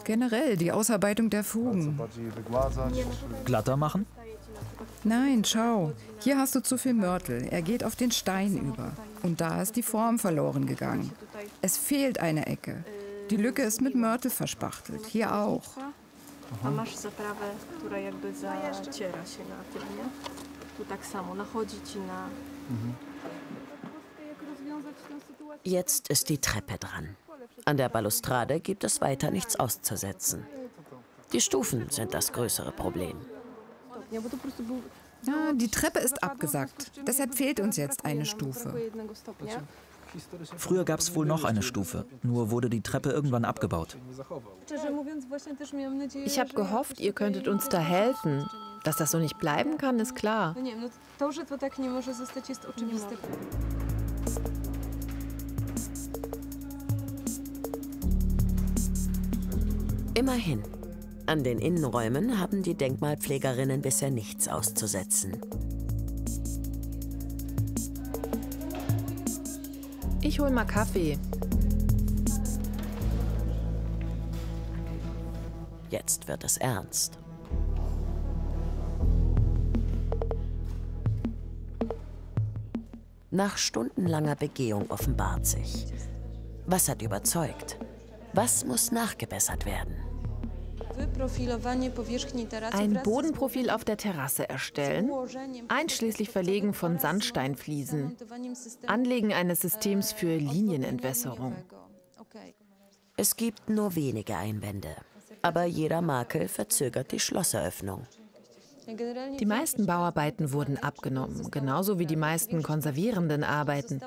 Generell die Ausarbeitung der Fugen. Glatter machen? Nein, schau. Hier hast du zu viel Mörtel. Er geht auf den Stein über. Und da ist die Form verloren gegangen. Es fehlt eine Ecke. Die Lücke ist mit Mörtel verspachtelt. Hier auch. A masz zaprawę, która jakby zaciera się na tym, nie? Tu tak samo, nachodzi ci na... Jetzt ist die Treppe dran. An der Balustrade gibt es weiter nichts auszusetzen. Die Stufen sind das größere Problem. Ja, die Treppe ist abgesackt. Deshalb fehlt uns jetzt eine Stufe. Früher gab es wohl noch eine Stufe, nur wurde die Treppe irgendwann abgebaut. Ich habe gehofft, ihr könntet uns da helfen. Dass das so nicht bleiben kann, ist klar. Immerhin. An den Innenräumen haben die Denkmalpflegerinnen bisher nichts auszusetzen. Ich hol mal Kaffee. Jetzt wird es ernst. Nach stundenlanger Begehung offenbart sich. Was hat überzeugt? Was muss nachgebessert werden? Ein Bodenprofil auf der Terrasse erstellen, einschließlich Verlegen von Sandsteinfliesen, Anlegen eines Systems für Linienentwässerung. Es gibt nur wenige Einwände, aber jeder Makel verzögert die Schlosseröffnung. Die meisten Bauarbeiten wurden abgenommen, genauso wie die meisten konservierenden Arbeiten,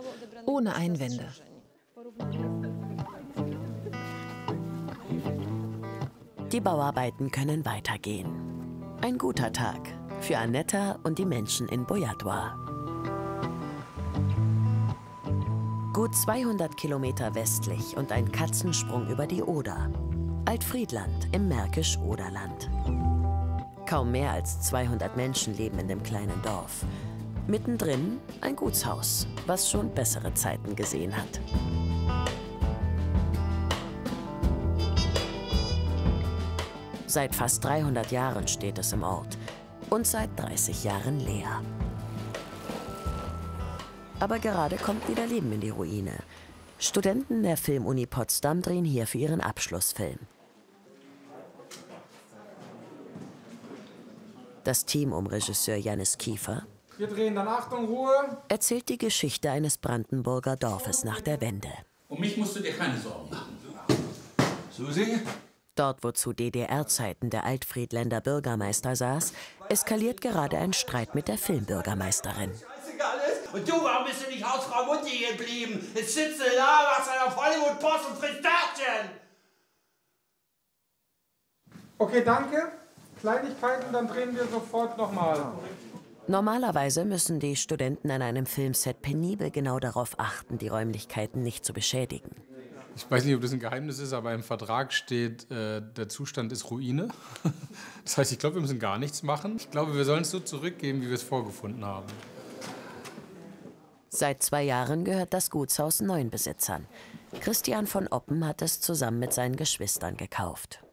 ohne Einwände. Die Bauarbeiten können weitergehen. Ein guter Tag für Annetta und die Menschen in Bojadois. Gut 200 Kilometer westlich und ein Katzensprung über die Oder. Altfriedland im Märkisch-Oderland. Kaum mehr als 200 Menschen leben in dem kleinen Dorf. Mittendrin ein Gutshaus, was schon bessere Zeiten gesehen hat. Seit fast 300 Jahren steht es im Ort und seit 30 Jahren leer. Aber gerade kommt wieder Leben in die Ruine. Studenten der Filmuni Potsdam drehen hier für ihren Abschlussfilm. Das Team um Regisseur Janis Kiefer Wir drehen dann, Achtung, Ruhe. erzählt die Geschichte eines Brandenburger Dorfes nach der Wende. Um mich musst du dir keine Sorgen machen. Susi? Dort, wo zu DDR-Zeiten der Altfriedländer Bürgermeister saß, eskaliert gerade ein Streit mit der Filmbürgermeisterin. Und du, warum bist du nicht Hausfrau Mutti geblieben? Jetzt sitzt du da, machst einen auf Hollywood-Post und frisst Törtchen. Okay, danke. Kleinigkeiten, dann drehen wir sofort nochmal. Normalerweise müssen die Studenten an einem Filmset penibel genau darauf achten, die Räumlichkeiten nicht zu beschädigen. Ich weiß nicht, ob das ein Geheimnis ist, aber im Vertrag steht, der Zustand ist Ruine. Das heißt, ich glaube, wir müssen gar nichts machen. Ich glaube, wir sollen es so zurückgeben, wie wir es vorgefunden haben. Seit 2 Jahren gehört das Gutshaus 9 Besitzern. Christian von Oppen hat es zusammen mit seinen Geschwistern gekauft.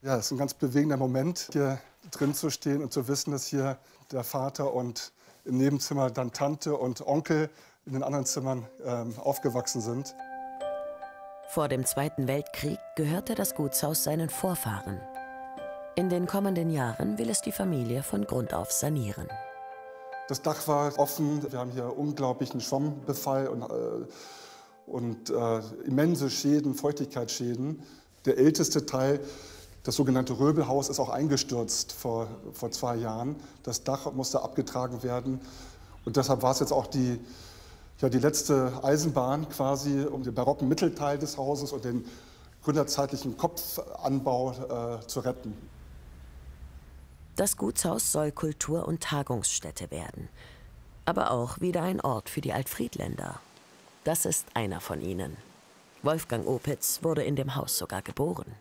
Ja, es ist ein ganz bewegender Moment, hier drin zu stehen und zu wissen, dass hier der Vater und im Nebenzimmer dann Tante und Onkel in den anderen Zimmern aufgewachsen sind. Vor dem Zweiten Weltkrieg gehörte das Gutshaus seinen Vorfahren. In den kommenden Jahren will es die Familie von Grund auf sanieren. Das Dach war offen, wir haben hier unglaublichen Schwammbefall und immense Schäden, Feuchtigkeitsschäden. Der älteste Teil, das sogenannte Röbelhaus, ist auch eingestürzt vor 2 Jahren. Das Dach musste abgetragen werden. Und deshalb war es jetzt auch die letzte Eisenbahn quasi, um den barocken Mittelteil des Hauses und den gründerzeitlichen Kopfanbau zu retten. Das Gutshaus soll Kultur- und Tagungsstätte werden. Aber auch wieder ein Ort für die Altfriedländer. Das ist einer von ihnen. Wolfgang Opitz wurde in dem Haus sogar geboren.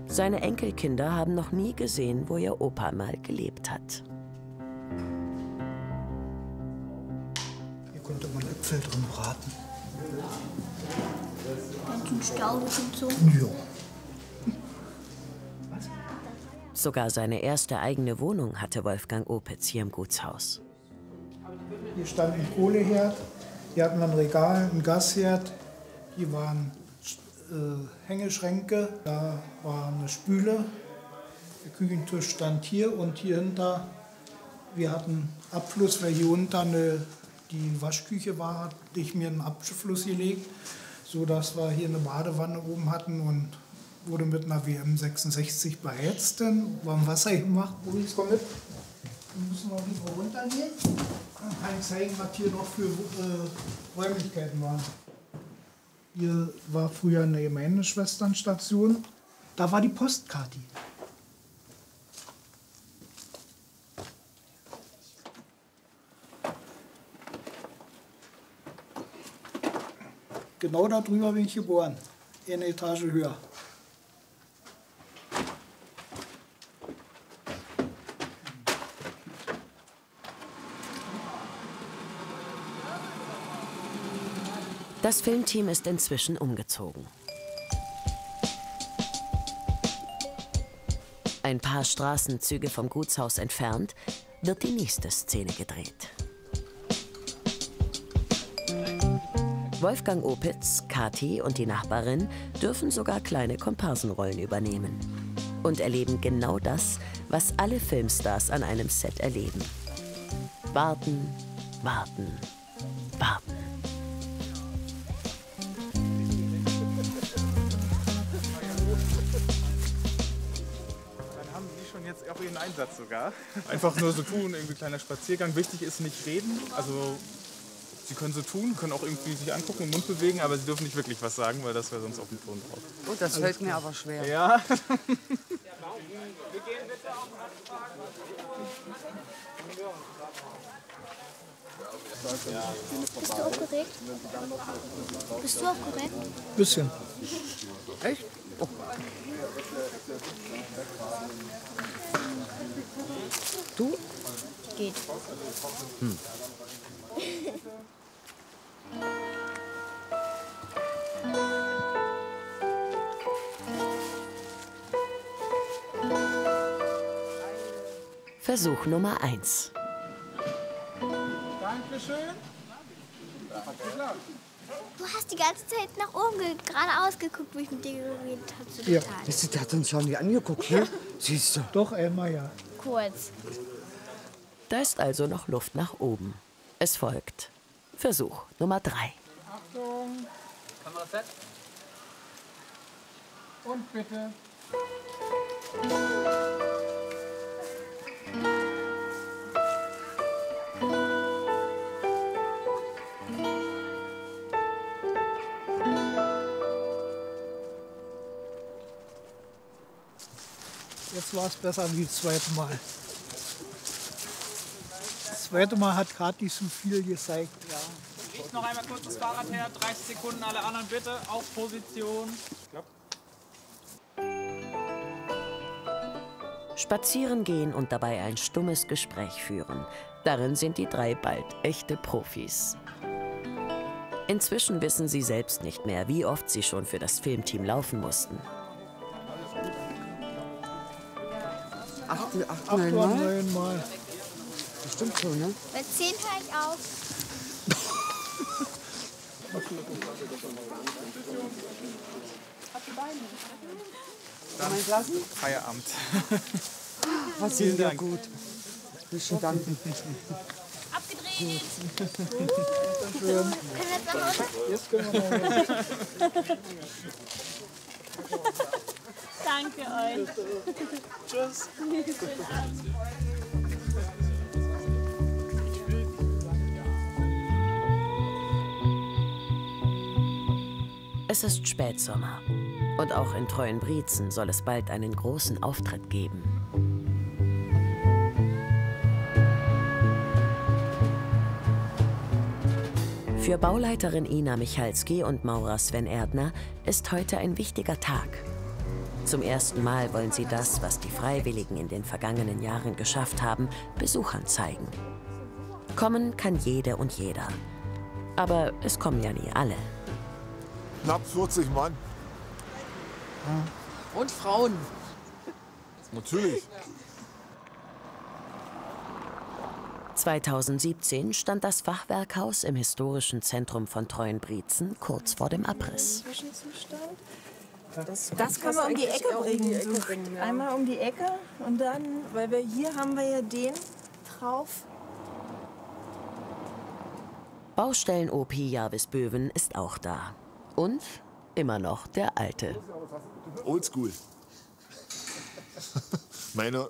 Seine Enkelkinder haben noch nie gesehen, wo ihr Opa mal gelebt hat. Hier konnte man Äpfel drin braten. Ganz staubig und so. Ja. Sogar seine erste eigene Wohnung hatte Wolfgang Opitz hier im Gutshaus. Hier stand ein Kohleherd, hier hatten wir ein Regal, ein Gasherd, hier waren Hängeschränke, da war eine Spüle, der Küchentisch stand hier und hier hinter, wir hatten Abfluss, weil hier unter die Waschküche war, hatte ich mir einen Abfluss gelegt, sodass wir hier eine Badewanne oben hatten und wurde mit einer WM 66 beheizt, dann warm Wasser gemacht. Boris, komm mit. Wir müssen noch lieber runtergehen. Dann kann ich zeigen, was hier noch für Räumlichkeiten waren. Hier war früher eine Gemeindeschwesternstation. Da war die Postkarte. Genau da drüber bin ich geboren. Eine Etage höher. Das Filmteam ist inzwischen umgezogen. Ein paar Straßenzüge vom Gutshaus entfernt wird die nächste Szene gedreht. Wolfgang Opitz, Kathi und die Nachbarin dürfen sogar kleine Komparsenrollen übernehmen und erleben genau das, was alle Filmstars an einem Set erleben. Warten, warten, warten. Jetzt auch ihren Einsatz sogar. Einfach nur so tun, irgendwie kleiner Spaziergang. Wichtig ist nicht reden, also sie können so tun, können auch irgendwie sich angucken und Mund bewegen, aber sie dürfen nicht wirklich was sagen, weil das wäre sonst auf dem Ton drauf. Oh, das fällt mir aber schwer. Ja. Bist du aufgeregt? Bist du aufgeregt? Bisschen. Echt? Oh. Du? Geht. Versuch Nummer 1. Dankeschön. Du hast die ganze Zeit nach oben geradeaus geguckt, wo ich mit dir geredet habe. So Ja, total. der hat uns schon nie angeguckt, ne? Siehst du. Doch, einmal ja. Kurz. Da ist also noch Luft nach oben. Es folgt Versuch Nummer 3. Achtung. Kamera set. Und bitte. Jetzt war es besser wie das zweite Mal. Das zweite Mal hat Kathi zu viel gezeigt. Ja. Liegt noch einmal kurz das Fahrrad her, 30 Sekunden, alle anderen bitte auf Position. Spazieren gehen und dabei ein stummes Gespräch führen. Darin sind die 3 bald echte Profis. Inzwischen wissen sie selbst nicht mehr, wie oft sie schon für das Filmteam laufen mussten. 8 oder 9 Mal? 9 Mal. Bestimmt so, ne? Bei 10 höre ich auf. Dann Feierabend. Was Vielen ja Dank. gut. Vielen Dank. Abgedreht. Schön. Können wir jetzt nach Hause? Jetzt können wir nach Hause. Danke euch. Tschüss. Es ist Spätsommer und auch in Treuenbrietzen soll es bald einen großen Auftritt geben. Für Bauleiterin Ina Michalski und Maurer Sven Erdner ist heute ein wichtiger Tag. Zum ersten Mal wollen sie das, was die Freiwilligen in den vergangenen Jahren geschafft haben, Besuchern zeigen. Kommen kann jede und jeder. Aber es kommen ja nie alle. Knapp 40 Mann. Und Frauen. Natürlich. 2017 stand das Fachwerkhaus im historischen Zentrum von Treuenbrietzen kurz vor dem Abriss. Das kann man um die Ecke bringen. Ja. Einmal um die Ecke und dann, weil wir hier haben wir ja den drauf. Baustellen-OP Jarvis Böwen ist auch da. Und immer noch der Alte. Oldschool. Meine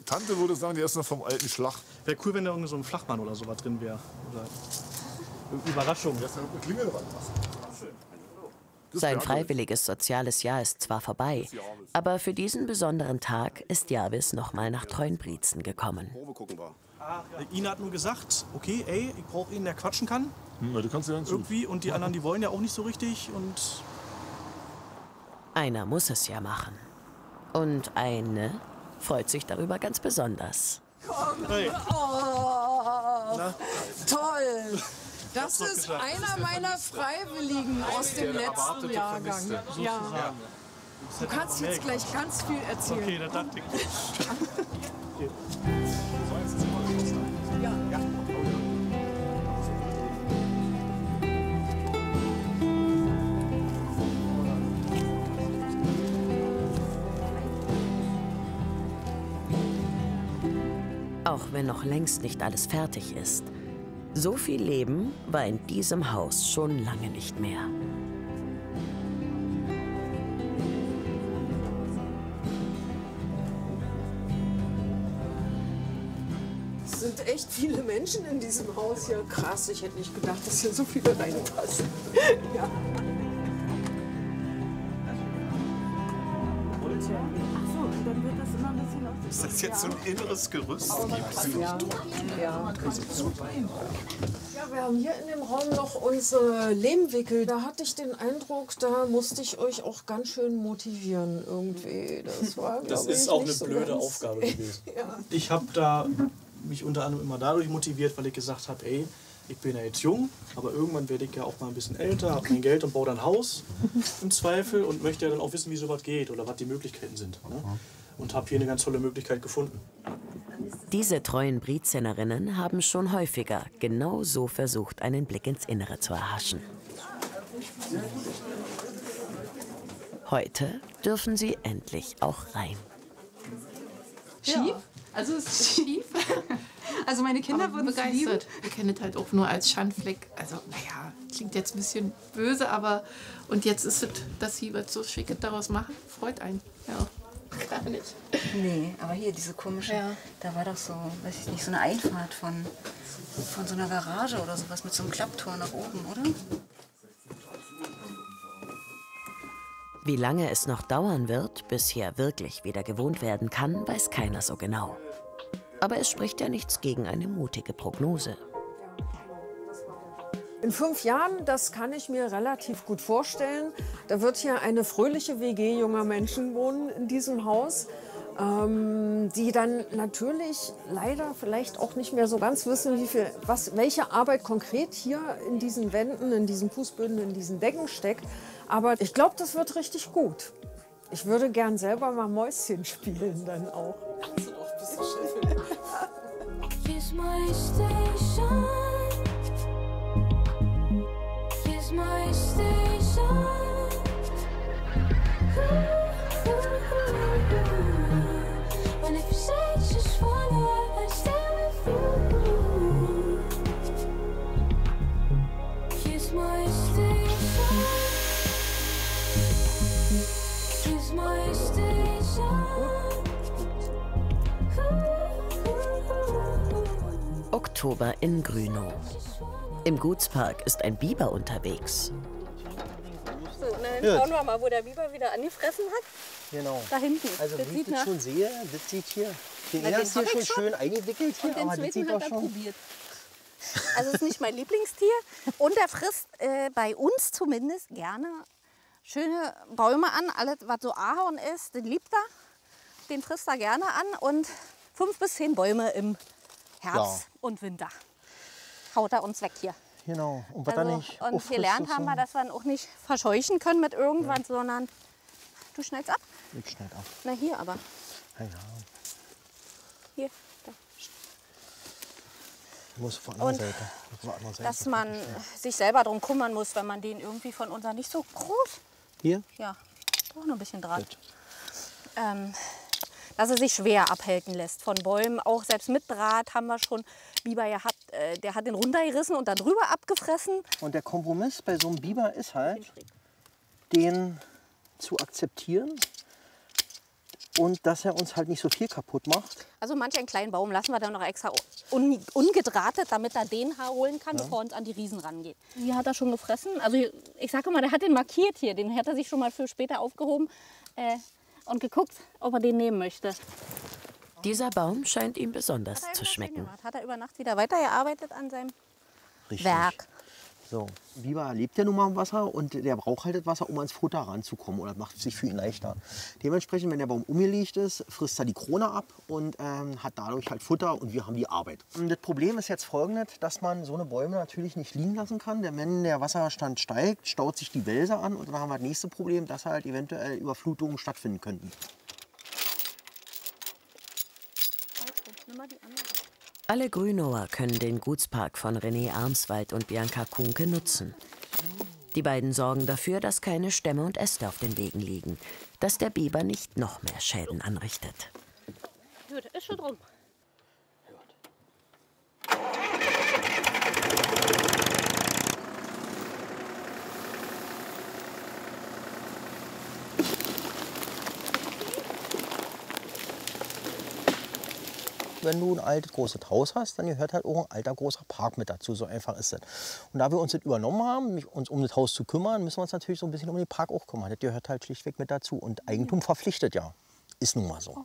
Tante würde sagen, die ist noch vom alten Schlag. Wäre cool, wenn da irgendwie so ein Flachmann oder sowas drin wäre. Oder Überraschung. Sein freiwilliges soziales Jahr ist zwar vorbei, aber für diesen besonderen Tag ist Jarvis nochmal nach Treuenbrietzen gekommen. Ina hat nur gesagt, okay, ey, ich brauche ihn, der quatschen kann. Du kannst ja irgendwie. Und die anderen, die wollen ja auch nicht so richtig. Und einer muss es ja machen. Und eine freut sich darüber ganz besonders. Hey. Oh, Na? toll. Das ist einer meiner Freiwilligen aus dem letzten Jahrgang. Ja. Du kannst jetzt gleich ganz viel erzählen. Okay, das dachte ich. Okay. Ja. Auch wenn noch längst nicht alles fertig ist. So viel Leben war in diesem Haus schon lange nicht mehr. Es sind echt viele Menschen in diesem Haus hier. Krass, ich hätte nicht gedacht, dass hier so viele reinpassen. Ja. Ist das jetzt so ein inneres Gerüst? Ja, wir haben hier in dem Raum noch unsere Lehmwickel. Da hatte ich den Eindruck, da musste ich euch auch ganz schön motivieren irgendwie. Das ist auch eine blöde Aufgabe gewesen. Ja. Ich habe da mich unter anderem immer dadurch motiviert, weil ich gesagt habe, ey, ich bin ja jetzt jung, aber irgendwann werde ich ja auch mal ein bisschen älter, habe mein Geld und baue dann ein Haus im Zweifel und möchte ja dann auch wissen, wie sowas geht oder was die Möglichkeiten sind. Ne? Und habe hier eine ganz tolle Möglichkeit gefunden. Diese treuen Brietzenerinnen haben schon häufiger genau so versucht, einen Blick ins Innere zu erhaschen. Heute dürfen sie endlich auch rein. Schief? Also es ist schief. Also meine Kinder wurden begeistert. Wir kennen es halt auch nur als Schandfleck. Also naja, klingt jetzt ein bisschen böse, aber und jetzt ist es, dass sie was so Schickes daraus machen, freut einen. Ja. Gar nicht. Nee, aber hier diese komische, da war doch so, weiß ich nicht, so eine Einfahrt von so einer Garage oder sowas mit so einem Klapptor nach oben, oder? Wie lange es noch dauern wird, bis hier wirklich wieder gewohnt werden kann, weiß keiner so genau. Aber es spricht ja nichts gegen eine mutige Prognose. In 5 Jahren, das kann ich mir relativ gut vorstellen, da wird hier eine fröhliche WG junger Menschen wohnen in diesem Haus, die dann natürlich leider vielleicht auch nicht mehr so ganz wissen, welche Arbeit konkret hier in diesen Wänden, in diesen Fußböden, in diesen Decken steckt. Aber ich glaube, das wird richtig gut. Ich würde gern selber mal Mäuschen spielen dann auch. Here's my station. Here's my station. Oktober in Grünow. Im Gutspark ist ein Biber unterwegs. So, dann schauen wir mal, wo der Biber wieder angefressen hat. Genau. Da hinten. Also das wie ich das schon sehe, das sieht hier, den Na, ersten den hier hab schon ich schön eingewickelt hier, Und den aber das zweiten sieht hat doch er schon... probiert. Also ist nicht mein Lieblingstier. Und er frisst bei uns zumindest gerne schöne Bäume an. Alles, was so Ahorn ist, den liebt er. Den frisst er gerne an. Und 5 bis 10 Bäume im Herbst und Winter haut er uns weg hier. Genau. Und was Also, dann nicht und gelernt haben wir, dass wir ihn auch nicht verscheuchen können mit irgendwas, sondern du schneidest ab. Ich schneid ab. Na hier aber. Ja, ja. Hier. Da. Ich muss von der anderen Und Seite. Von der anderen Seite. dass man sich selber darum kümmern muss, wenn man den irgendwie von unser nicht so groß. Hier? Ja, doch noch ein bisschen Draht. Dass er sich schwer abhalten lässt von Bäumen. Auch selbst mit Draht haben wir schon Biber gehabt, der hat den runtergerissen und da drüber abgefressen. Und der Kompromiss bei so einem Biber ist halt, den zu akzeptieren und dass er uns halt nicht so viel kaputt macht. Also manch einen kleinen Baum lassen wir dann noch extra ungedrahtet, damit er den Haar holen kann, bevor er uns an die Riesen rangeht. Hier hat er schon gefressen. Also ich sage mal, der hat den markiert hier. Den hat er sich schon mal für später aufgehoben und geguckt, ob er den nehmen möchte. Dieser Baum scheint ihm besonders zu schmecken. Hat er über Nacht wieder weitergearbeitet an seinem Richtig. Werk. So, Biber lebt ja nun mal im Wasser und der braucht halt das Wasser, um ans Futter ranzukommen. Und das macht es sich für ihn leichter. Dementsprechend, wenn der Baum umgelegt ist, frisst er die Krone ab und hat dadurch halt Futter und wir haben die Arbeit. Und das Problem ist jetzt folgendes, dass man so eine Bäume natürlich nicht liegen lassen kann. Denn wenn der Wasserstand steigt, staut sich die Wälse an und dann haben wir das nächste Problem, dass halt eventuell Überflutungen stattfinden könnten. Alle Grünower können den Gutspark von René Armswald und Bianca Kuhnke nutzen. Die beiden sorgen dafür, dass keine Stämme und Äste auf den Wegen liegen, dass der Biber nicht noch mehr Schäden anrichtet. Gut, ist schon drum. Wenn du ein altes, großes Haus hast, dann gehört halt auch ein alter, großer Park mit dazu. So einfach ist das. Und da wir uns das übernommen haben, uns um das Haus zu kümmern, müssen wir uns natürlich so ein bisschen um den Park auch kümmern. Das gehört halt schlichtweg mit dazu. Und Eigentum verpflichtet ja. Ist nun mal so.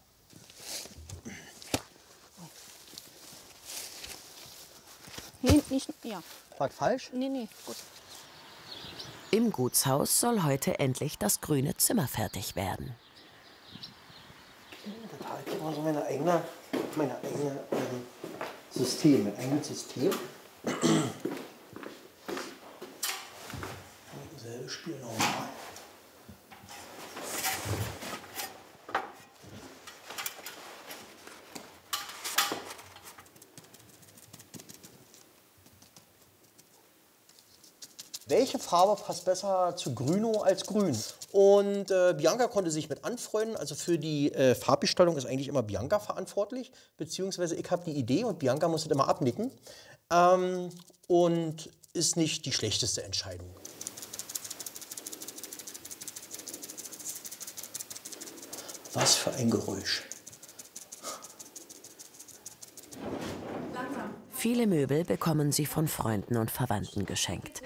Nee, nicht, ja. War das falsch? Nee, nee, gut. Im Gutshaus soll heute endlich das grüne Zimmer fertig werden. Das halt immer so mein eigenes System, mein eigenes System. Dasselbe Spiel nochmal. Welche Farbe passt besser zu Grünow als Grün? Und Bianca konnte sich mit anfreunden. Also für die Farbgestaltung ist eigentlich immer Bianca verantwortlich. Beziehungsweise ich habe die Idee und Bianca muss das immer abnicken. Und ist nicht die schlechteste Entscheidung. Was für ein Geräusch. Viele Möbel bekommen sie von Freunden und Verwandten geschenkt.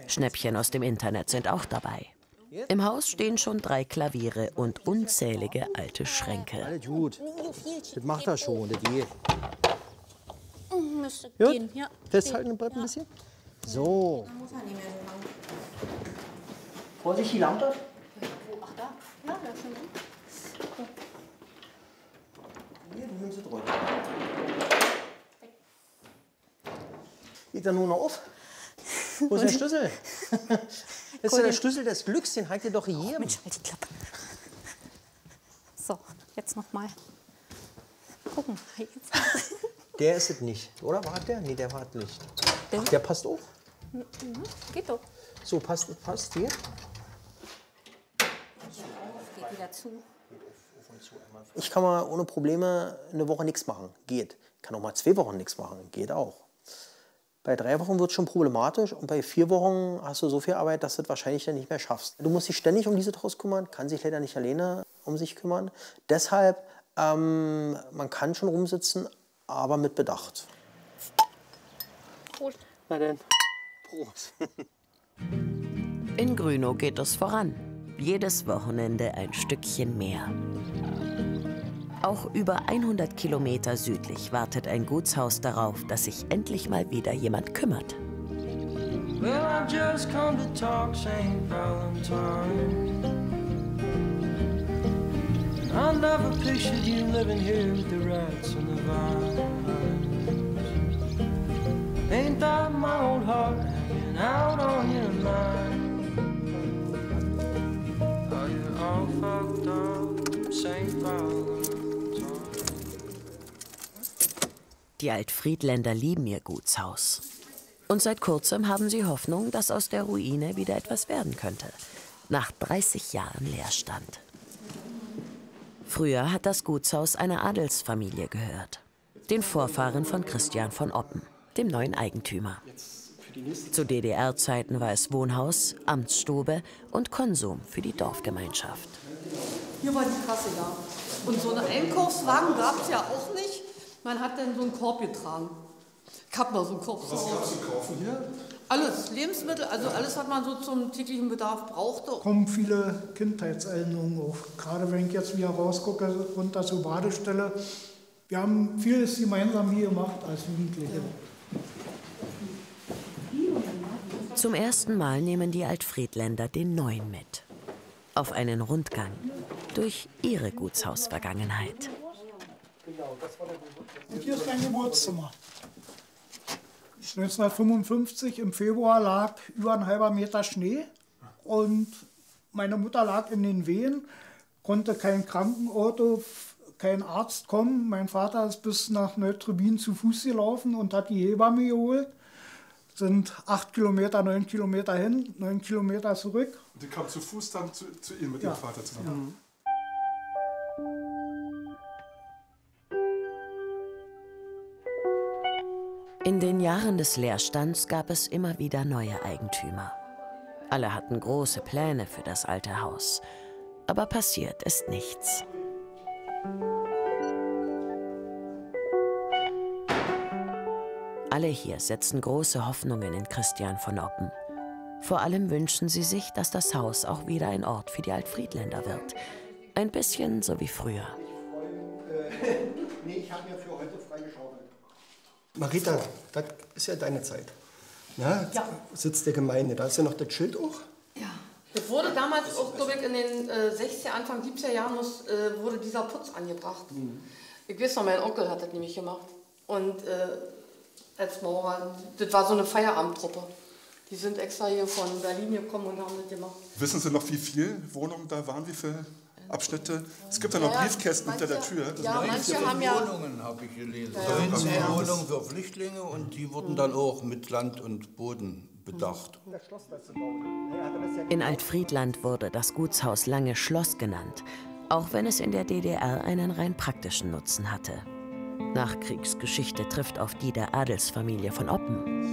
Schnäppchen aus dem Internet sind auch dabei. Im Haus stehen schon 3 Klaviere und unzählige alte Schränke. Alles gut. Das macht er schon, das geht. Müsste Gut. gehen, ja. Festhalten im Brett ein bisschen. So. Muss er nicht mehr so lang. Vorsicht, die Lampe. Ach da? Ja, da ist schon drin. Hier, du nimmst es runter. Geht er nur noch auf? Wo ist der Schlüssel? Das ist ja der Schlüssel des Glücks, den hat ihr doch jedem. Mensch, halt die Klappe. So, jetzt noch mal. Gucken. Der ist es nicht, oder? War der? Nee, der war es nicht. Ach, der passt auch? Mhm. Geht doch. So, passt hier. Geht wieder zu. Ich kann mal ohne Probleme eine Woche nichts machen. Geht. Ich kann auch mal 2 Wochen nichts machen. Geht auch. Bei 3 Wochen wird es schon problematisch und bei 4 Wochen hast du so viel Arbeit, dass du das wahrscheinlich dann nicht mehr schaffst. Du musst dich ständig um dieses Haus kümmern, kann sich leider nicht alleine um sich kümmern. Deshalb, man kann schon rumsitzen, aber mit Bedacht. Na denn, Prost. In Grünow geht es voran. Jedes Wochenende ein Stückchen mehr. Auch über 100 Kilometer südlich wartet ein Gutshaus darauf, dass sich endlich mal wieder jemand kümmert. Well, I've just come to talk St. Valentine. I never pictured you living here with the rats and the vines. Ain't that my old heart hanging out on your mind? Are you all fucked up, St. Valentine? Die Altfriedländer lieben ihr Gutshaus. Und seit kurzem haben sie Hoffnung, dass aus der Ruine wieder etwas werden könnte. Nach 30 Jahren Leerstand. Früher hat das Gutshaus einer Adelsfamilie gehört. Den Vorfahren von Christian von Oppen, dem neuen Eigentümer. Zu DDR-Zeiten war es Wohnhaus, Amtsstube und Konsum für die Dorfgemeinschaft. Hier war die Kasse, ja. Und so einen Einkaufswagen gab es ja auch nicht. Man hat dann so einen Korb getragen. Ich hab noch so einen Korb. Was gab es zu kaufen hier? Alles, Lebensmittel, also alles, was man so zum täglichen Bedarf brauchte. Kommen viele Kindheitserinnerungen auf. Gerade wenn ich jetzt wieder rausgucke, runter zur Badestelle. Wir haben vieles gemeinsam hier gemacht als Jugendliche. Zum ersten Mal nehmen die Altfriedländer den Neuen mit. Auf einen Rundgang durch ihre Gutshausvergangenheit. Und hier ist dein Geburtszimmer. 1955 im Februar lag über ein halber Meter Schnee und meine Mutter lag in den Wehen, konnte kein Krankenauto, kein Arzt kommen. Mein Vater ist bis nach Neutrubin zu Fuß gelaufen und hat die Hebamme geholt. Sind 8 Kilometer, 9 Kilometer hin, 9 Kilometer zurück. Und die kam zu Fuß dann zu Ihnen mit Ihrem Vater zusammen? Ja. In den Jahren des Leerstands gab es immer wieder neue Eigentümer. Alle hatten große Pläne für das alte Haus. Aber passiert ist nichts. Alle hier setzen große Hoffnungen in Christian von Oppen. Vor allem wünschen sie sich, dass das Haus auch wieder ein Ort für die Altfriedländer wird. Ein bisschen so wie früher. Nee, ich habe mir für heute freigeschaufelt. Marita, das ist ja deine Zeit. Na, ja. Sitz der Gemeinde, da ist ja noch das Schild auch. Ja. Das wurde damals auch, glaube ich, in den 60er, Anfang 70er Jahren wurde dieser Putz angebracht. Ich weiß noch, mein Onkel hat das nämlich gemacht. Und als Maurer, das war so eine Feierabendtruppe. Die sind extra hier von Berlin gekommen und haben das gemacht. Wissen Sie noch, wie viele Wohnungen da waren, wie viele Abschnitte? Es gibt ja noch Briefkästen hinter der Tür. Ja, manche haben ja Wohnungen, habe ich gelesen. 19 Wohnungen für Flüchtlinge und die wurden dann auch mit Land und Boden bedacht. In Altfriedland wurde das Gutshaus lange Schloss genannt, auch wenn es in der DDR einen rein praktischen Nutzen hatte. Nachkriegsgeschichte trifft auf die der Adelsfamilie von Oppen.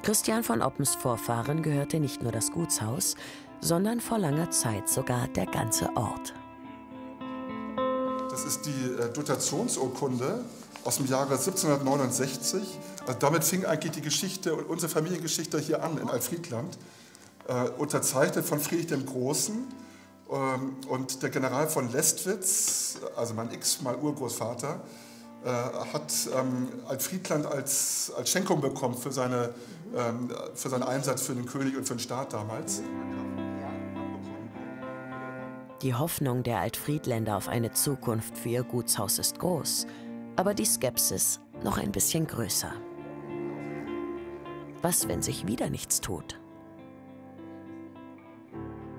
Christian von Oppens Vorfahren gehörte nicht nur das Gutshaus, sondern vor langer Zeit sogar der ganze Ort. Das ist die Dotationsurkunde aus dem Jahre 1769. Also damit fing eigentlich die Geschichte, unsere Familiengeschichte hier an in Altfriedland. Unterzeichnet von Friedrich dem Großen und der General von Lestwitz, also mein mal Urgroßvater, hat Altfriedland als Schenkung bekommen für seinen Einsatz für den König und für den Staat damals. Die Hoffnung der Altfriedländer auf eine Zukunft für ihr Gutshaus ist groß, aber die Skepsis noch ein bisschen größer. Was, wenn sich wieder nichts tut?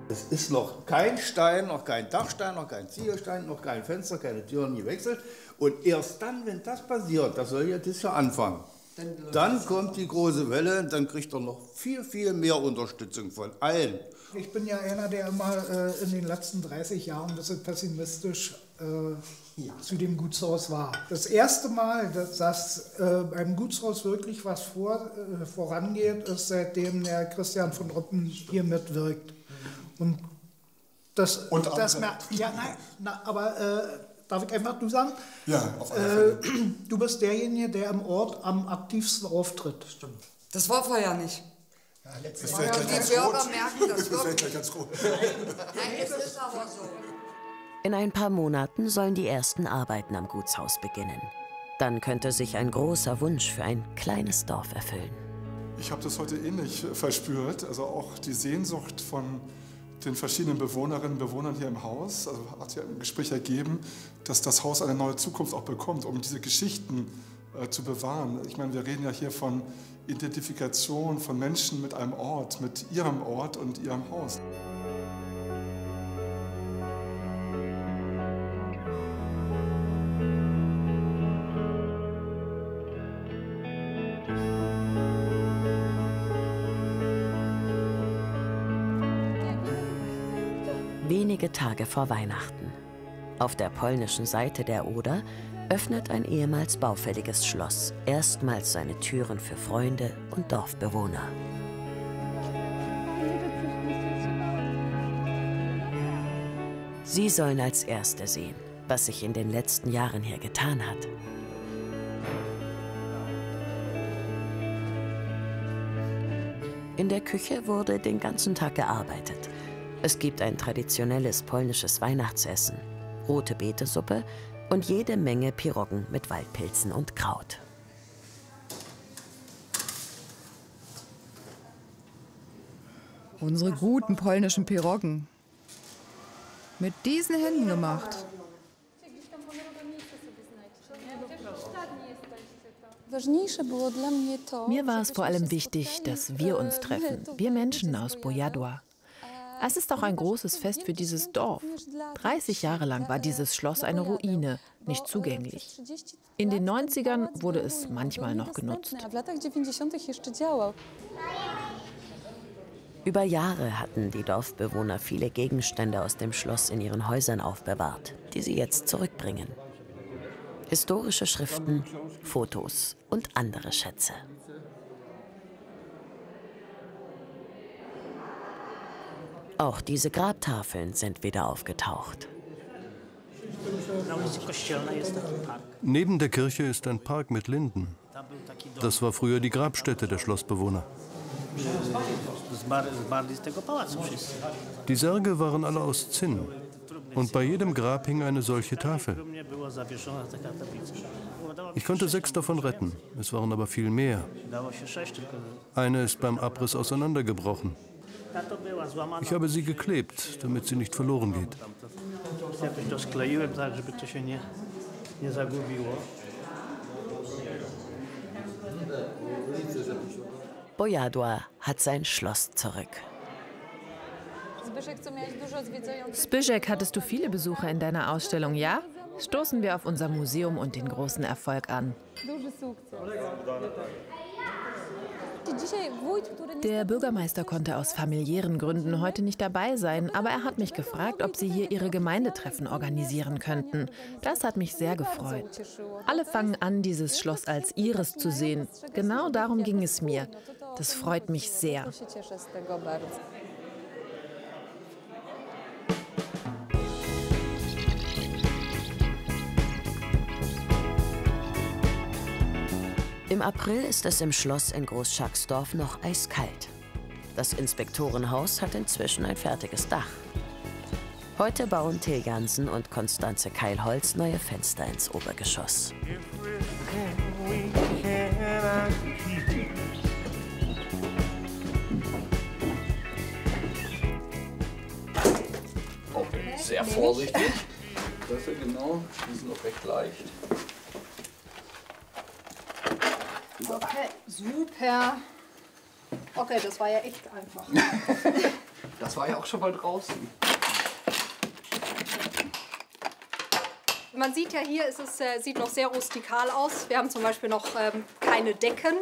Es ist noch kein Stein, noch kein Dachstein, noch kein Ziegelstein, noch kein Fenster, keine Türen gewechselt. Und erst dann, wenn das passiert, das soll ja das Jahr anfangen, dann kommt die große Welle, dann kriegt er noch viel, viel mehr Unterstützung von allen. Ich bin ja einer, der immer in den letzten 30 Jahren ein bisschen pessimistisch zu dem Gutshaus war. Das erste Mal, dass beim Gutshaus wirklich was vorangeht, ist seitdem der Christian von Oppen hier darf ich einfach du sagen? Ja, auf alle Fälle. Du bist derjenige, der im Ort am aktivsten auftritt. Stimmt. Das war vorher nicht. Ja, letztes Mal. Die Bürger merken das wirklich. gleich ganz rot. Nein, es ist aber so. In ein paar Monaten sollen die ersten Arbeiten am Gutshaus beginnen. Dann könnte sich ein großer Wunsch für ein kleines Dorf erfüllen. Ich habe das heute ähnlich verspürt, also auch die Sehnsucht von den verschiedenen Bewohnerinnen und Bewohnern hier im Haus. Also hat ja im Gespräch ergeben, dass das Haus eine neue Zukunft auch bekommt, um diese Geschichten zu bewahren. Ich meine, wir reden ja hier von Identifikation von Menschen mit einem Ort, mit ihrem Ort und ihrem Haus. Wenige Tage vor Weihnachten. Auf der polnischen Seite der Oder öffnet ein ehemals baufälliges Schloss erstmals seine Türen für Freunde und Dorfbewohner. Sie sollen als Erste sehen, was sich in den letzten Jahren hier getan hat. In der Küche wurde den ganzen Tag gearbeitet. Es gibt ein traditionelles polnisches Weihnachtsessen, rote Betesuppe und jede Menge Piroggen mit Waldpilzen und Kraut. Unsere guten polnischen Piroggen. Mit diesen Händen gemacht. Mir war es vor allem wichtig, dass wir uns treffen, wir Menschen aus Bojadoła. Es ist auch ein großes Fest für dieses Dorf. 30 Jahre lang war dieses Schloss eine Ruine, nicht zugänglich. In den 90ern wurde es manchmal noch genutzt. Über Jahre hatten die Dorfbewohner viele Gegenstände aus dem Schloss in ihren Häusern aufbewahrt, die sie jetzt zurückbringen. Historische Schriften, Fotos und andere Schätze. Auch diese Grabtafeln sind wieder aufgetaucht. Neben der Kirche ist ein Park mit Linden. Das war früher die Grabstätte der Schlossbewohner. Die Särge waren alle aus Zinn. Und bei jedem Grab hing eine solche Tafel. Ich konnte 6 davon retten. Es waren aber viel mehr. Eine ist beim Abriss auseinandergebrochen. Ich habe sie geklebt, damit sie nicht verloren geht. Bojadoła hat sein Schloss zurück. Zbyszek, hattest du viele Besucher in deiner Ausstellung, ja? Stoßen wir auf unser Museum und den großen Erfolg an. Der Bürgermeister konnte aus familiären Gründen heute nicht dabei sein, aber er hat mich gefragt, ob sie hier ihre Gemeindetreffen organisieren könnten. Das hat mich sehr gefreut. Alle fangen an, dieses Schloss als ihres zu sehen. Genau darum ging es mir. Das freut mich sehr. Im April ist es im Schloss in Großschacksdorf noch eiskalt. Das Inspektorenhaus hat inzwischen ein fertiges Dach. Heute bauen Till Jansen und Konstanze Keilholz neue Fenster ins Obergeschoss. Auch sehr vorsichtig. Griffel genau, die sind auch recht leicht. Okay, super. Okay, das war ja echt einfach. Das war ja auch schon mal draußen. Man sieht ja hier, sieht noch sehr rustikal aus. Wir haben zum Beispiel noch keine Decken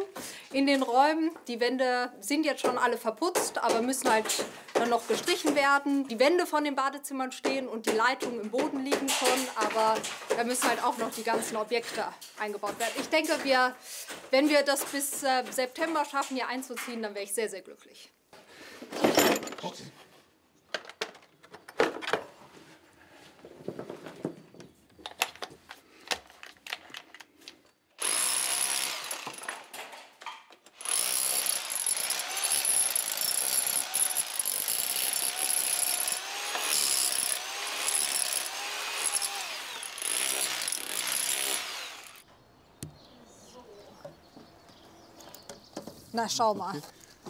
in den Räumen. Die Wände sind jetzt schon alle verputzt, aber müssen halt dann noch gestrichen werden. Die Wände von den Badezimmern stehen und die Leitungen im Boden liegen schon, aber da müssen halt auch noch die ganzen Objekte eingebaut werden. Ich denke, wenn wir das bis September schaffen, hier einzuziehen, dann wäre ich sehr, sehr glücklich. Okay. Na, schau mal. Okay.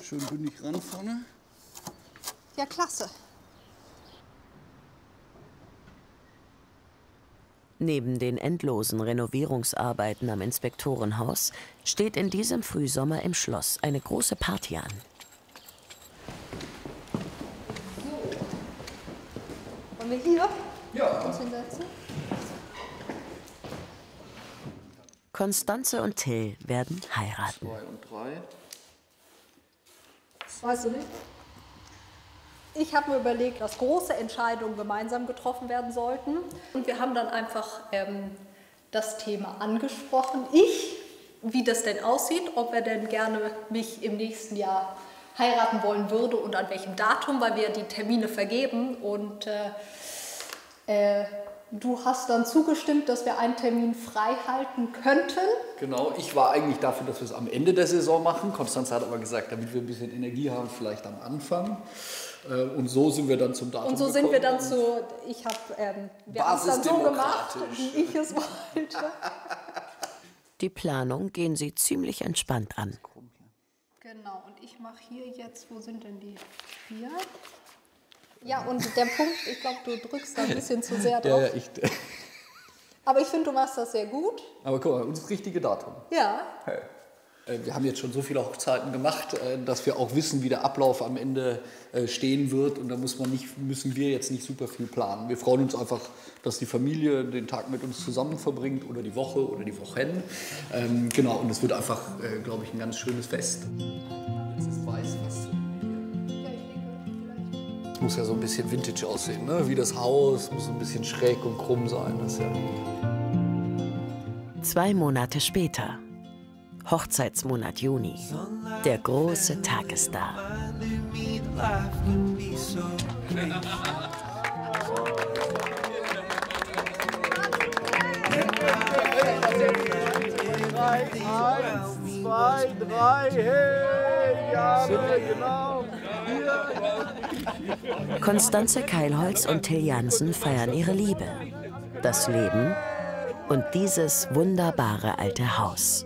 Schön bündig ran vorne. Ja, klasse. Neben den endlosen Renovierungsarbeiten am Inspektorenhaus steht in diesem Frühsommer im Schloss eine große Party an. Wollen wir hier ja. uns hinsetzen? Constanze und Till werden heiraten. 2 und 3. Weißt du nicht? Ich habe mir überlegt, dass große Entscheidungen gemeinsam getroffen werden sollten. Und wir haben dann einfach das Thema angesprochen. Wie das denn aussieht, ob er denn gerne mich im nächsten Jahr heiraten wollen würde und an welchem Datum, weil wir die Termine vergeben. Und du hast dann zugestimmt, dass wir einen Termin frei halten könnten. Genau, ich war eigentlich dafür, dass wir es am Ende der Saison machen. Konstanze hat aber gesagt, damit wir ein bisschen Energie haben, vielleicht am Anfang. Und so sind wir dann zum Datum gekommen. Und so sind wir dann zu, wir haben es dann so gemacht, wie ich es wollte. Die Planung gehen sie ziemlich entspannt an. Genau, und ich mache hier jetzt, wo sind denn die 4? Ja, und der Punkt, ich glaube, du drückst da ein bisschen zu sehr drauf. Ja, echt. Aber ich finde, du machst das sehr gut. Aber guck mal, unser richtige Datum. Ja. Hey. Wir haben jetzt schon so viele Hochzeiten gemacht, dass wir auch wissen, wie der Ablauf am Ende stehen wird. Und da müssen wir jetzt nicht super viel planen. Wir freuen uns einfach, dass die Familie den Tag mit uns zusammen verbringt oder die Woche oder die Wochen. Genau, und es wird einfach, glaube ich, ein ganz schönes Fest. Jetzt ist weiß, was es muss ja so ein bisschen Vintage aussehen, ne? Wie das Haus, muss so ein bisschen schräg und krumm sein. Das ist ja 2 Monate später. Hochzeitsmonat Juni. Der große Tag ist da. 1, 2, 3, hey, ja, genau. Konstanze Keilholz und Till Jansen feiern ihre Liebe, das Leben und dieses wunderbare alte Haus.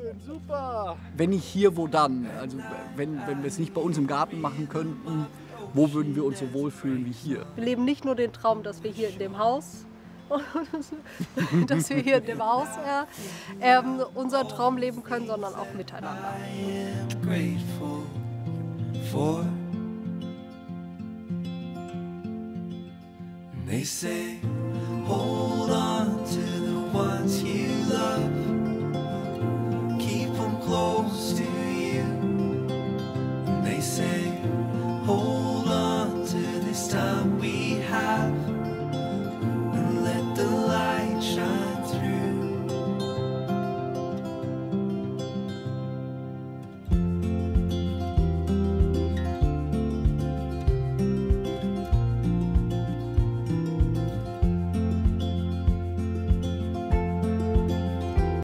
Wenn nicht hier, wo dann? Also wenn wir es nicht bei uns im Garten machen könnten, wo würden wir uns so wohlfühlen wie hier? Wir leben nicht nur den Traum, dass wir hier in dem Haus, unser Traum leben können, sondern auch miteinander. They say, hold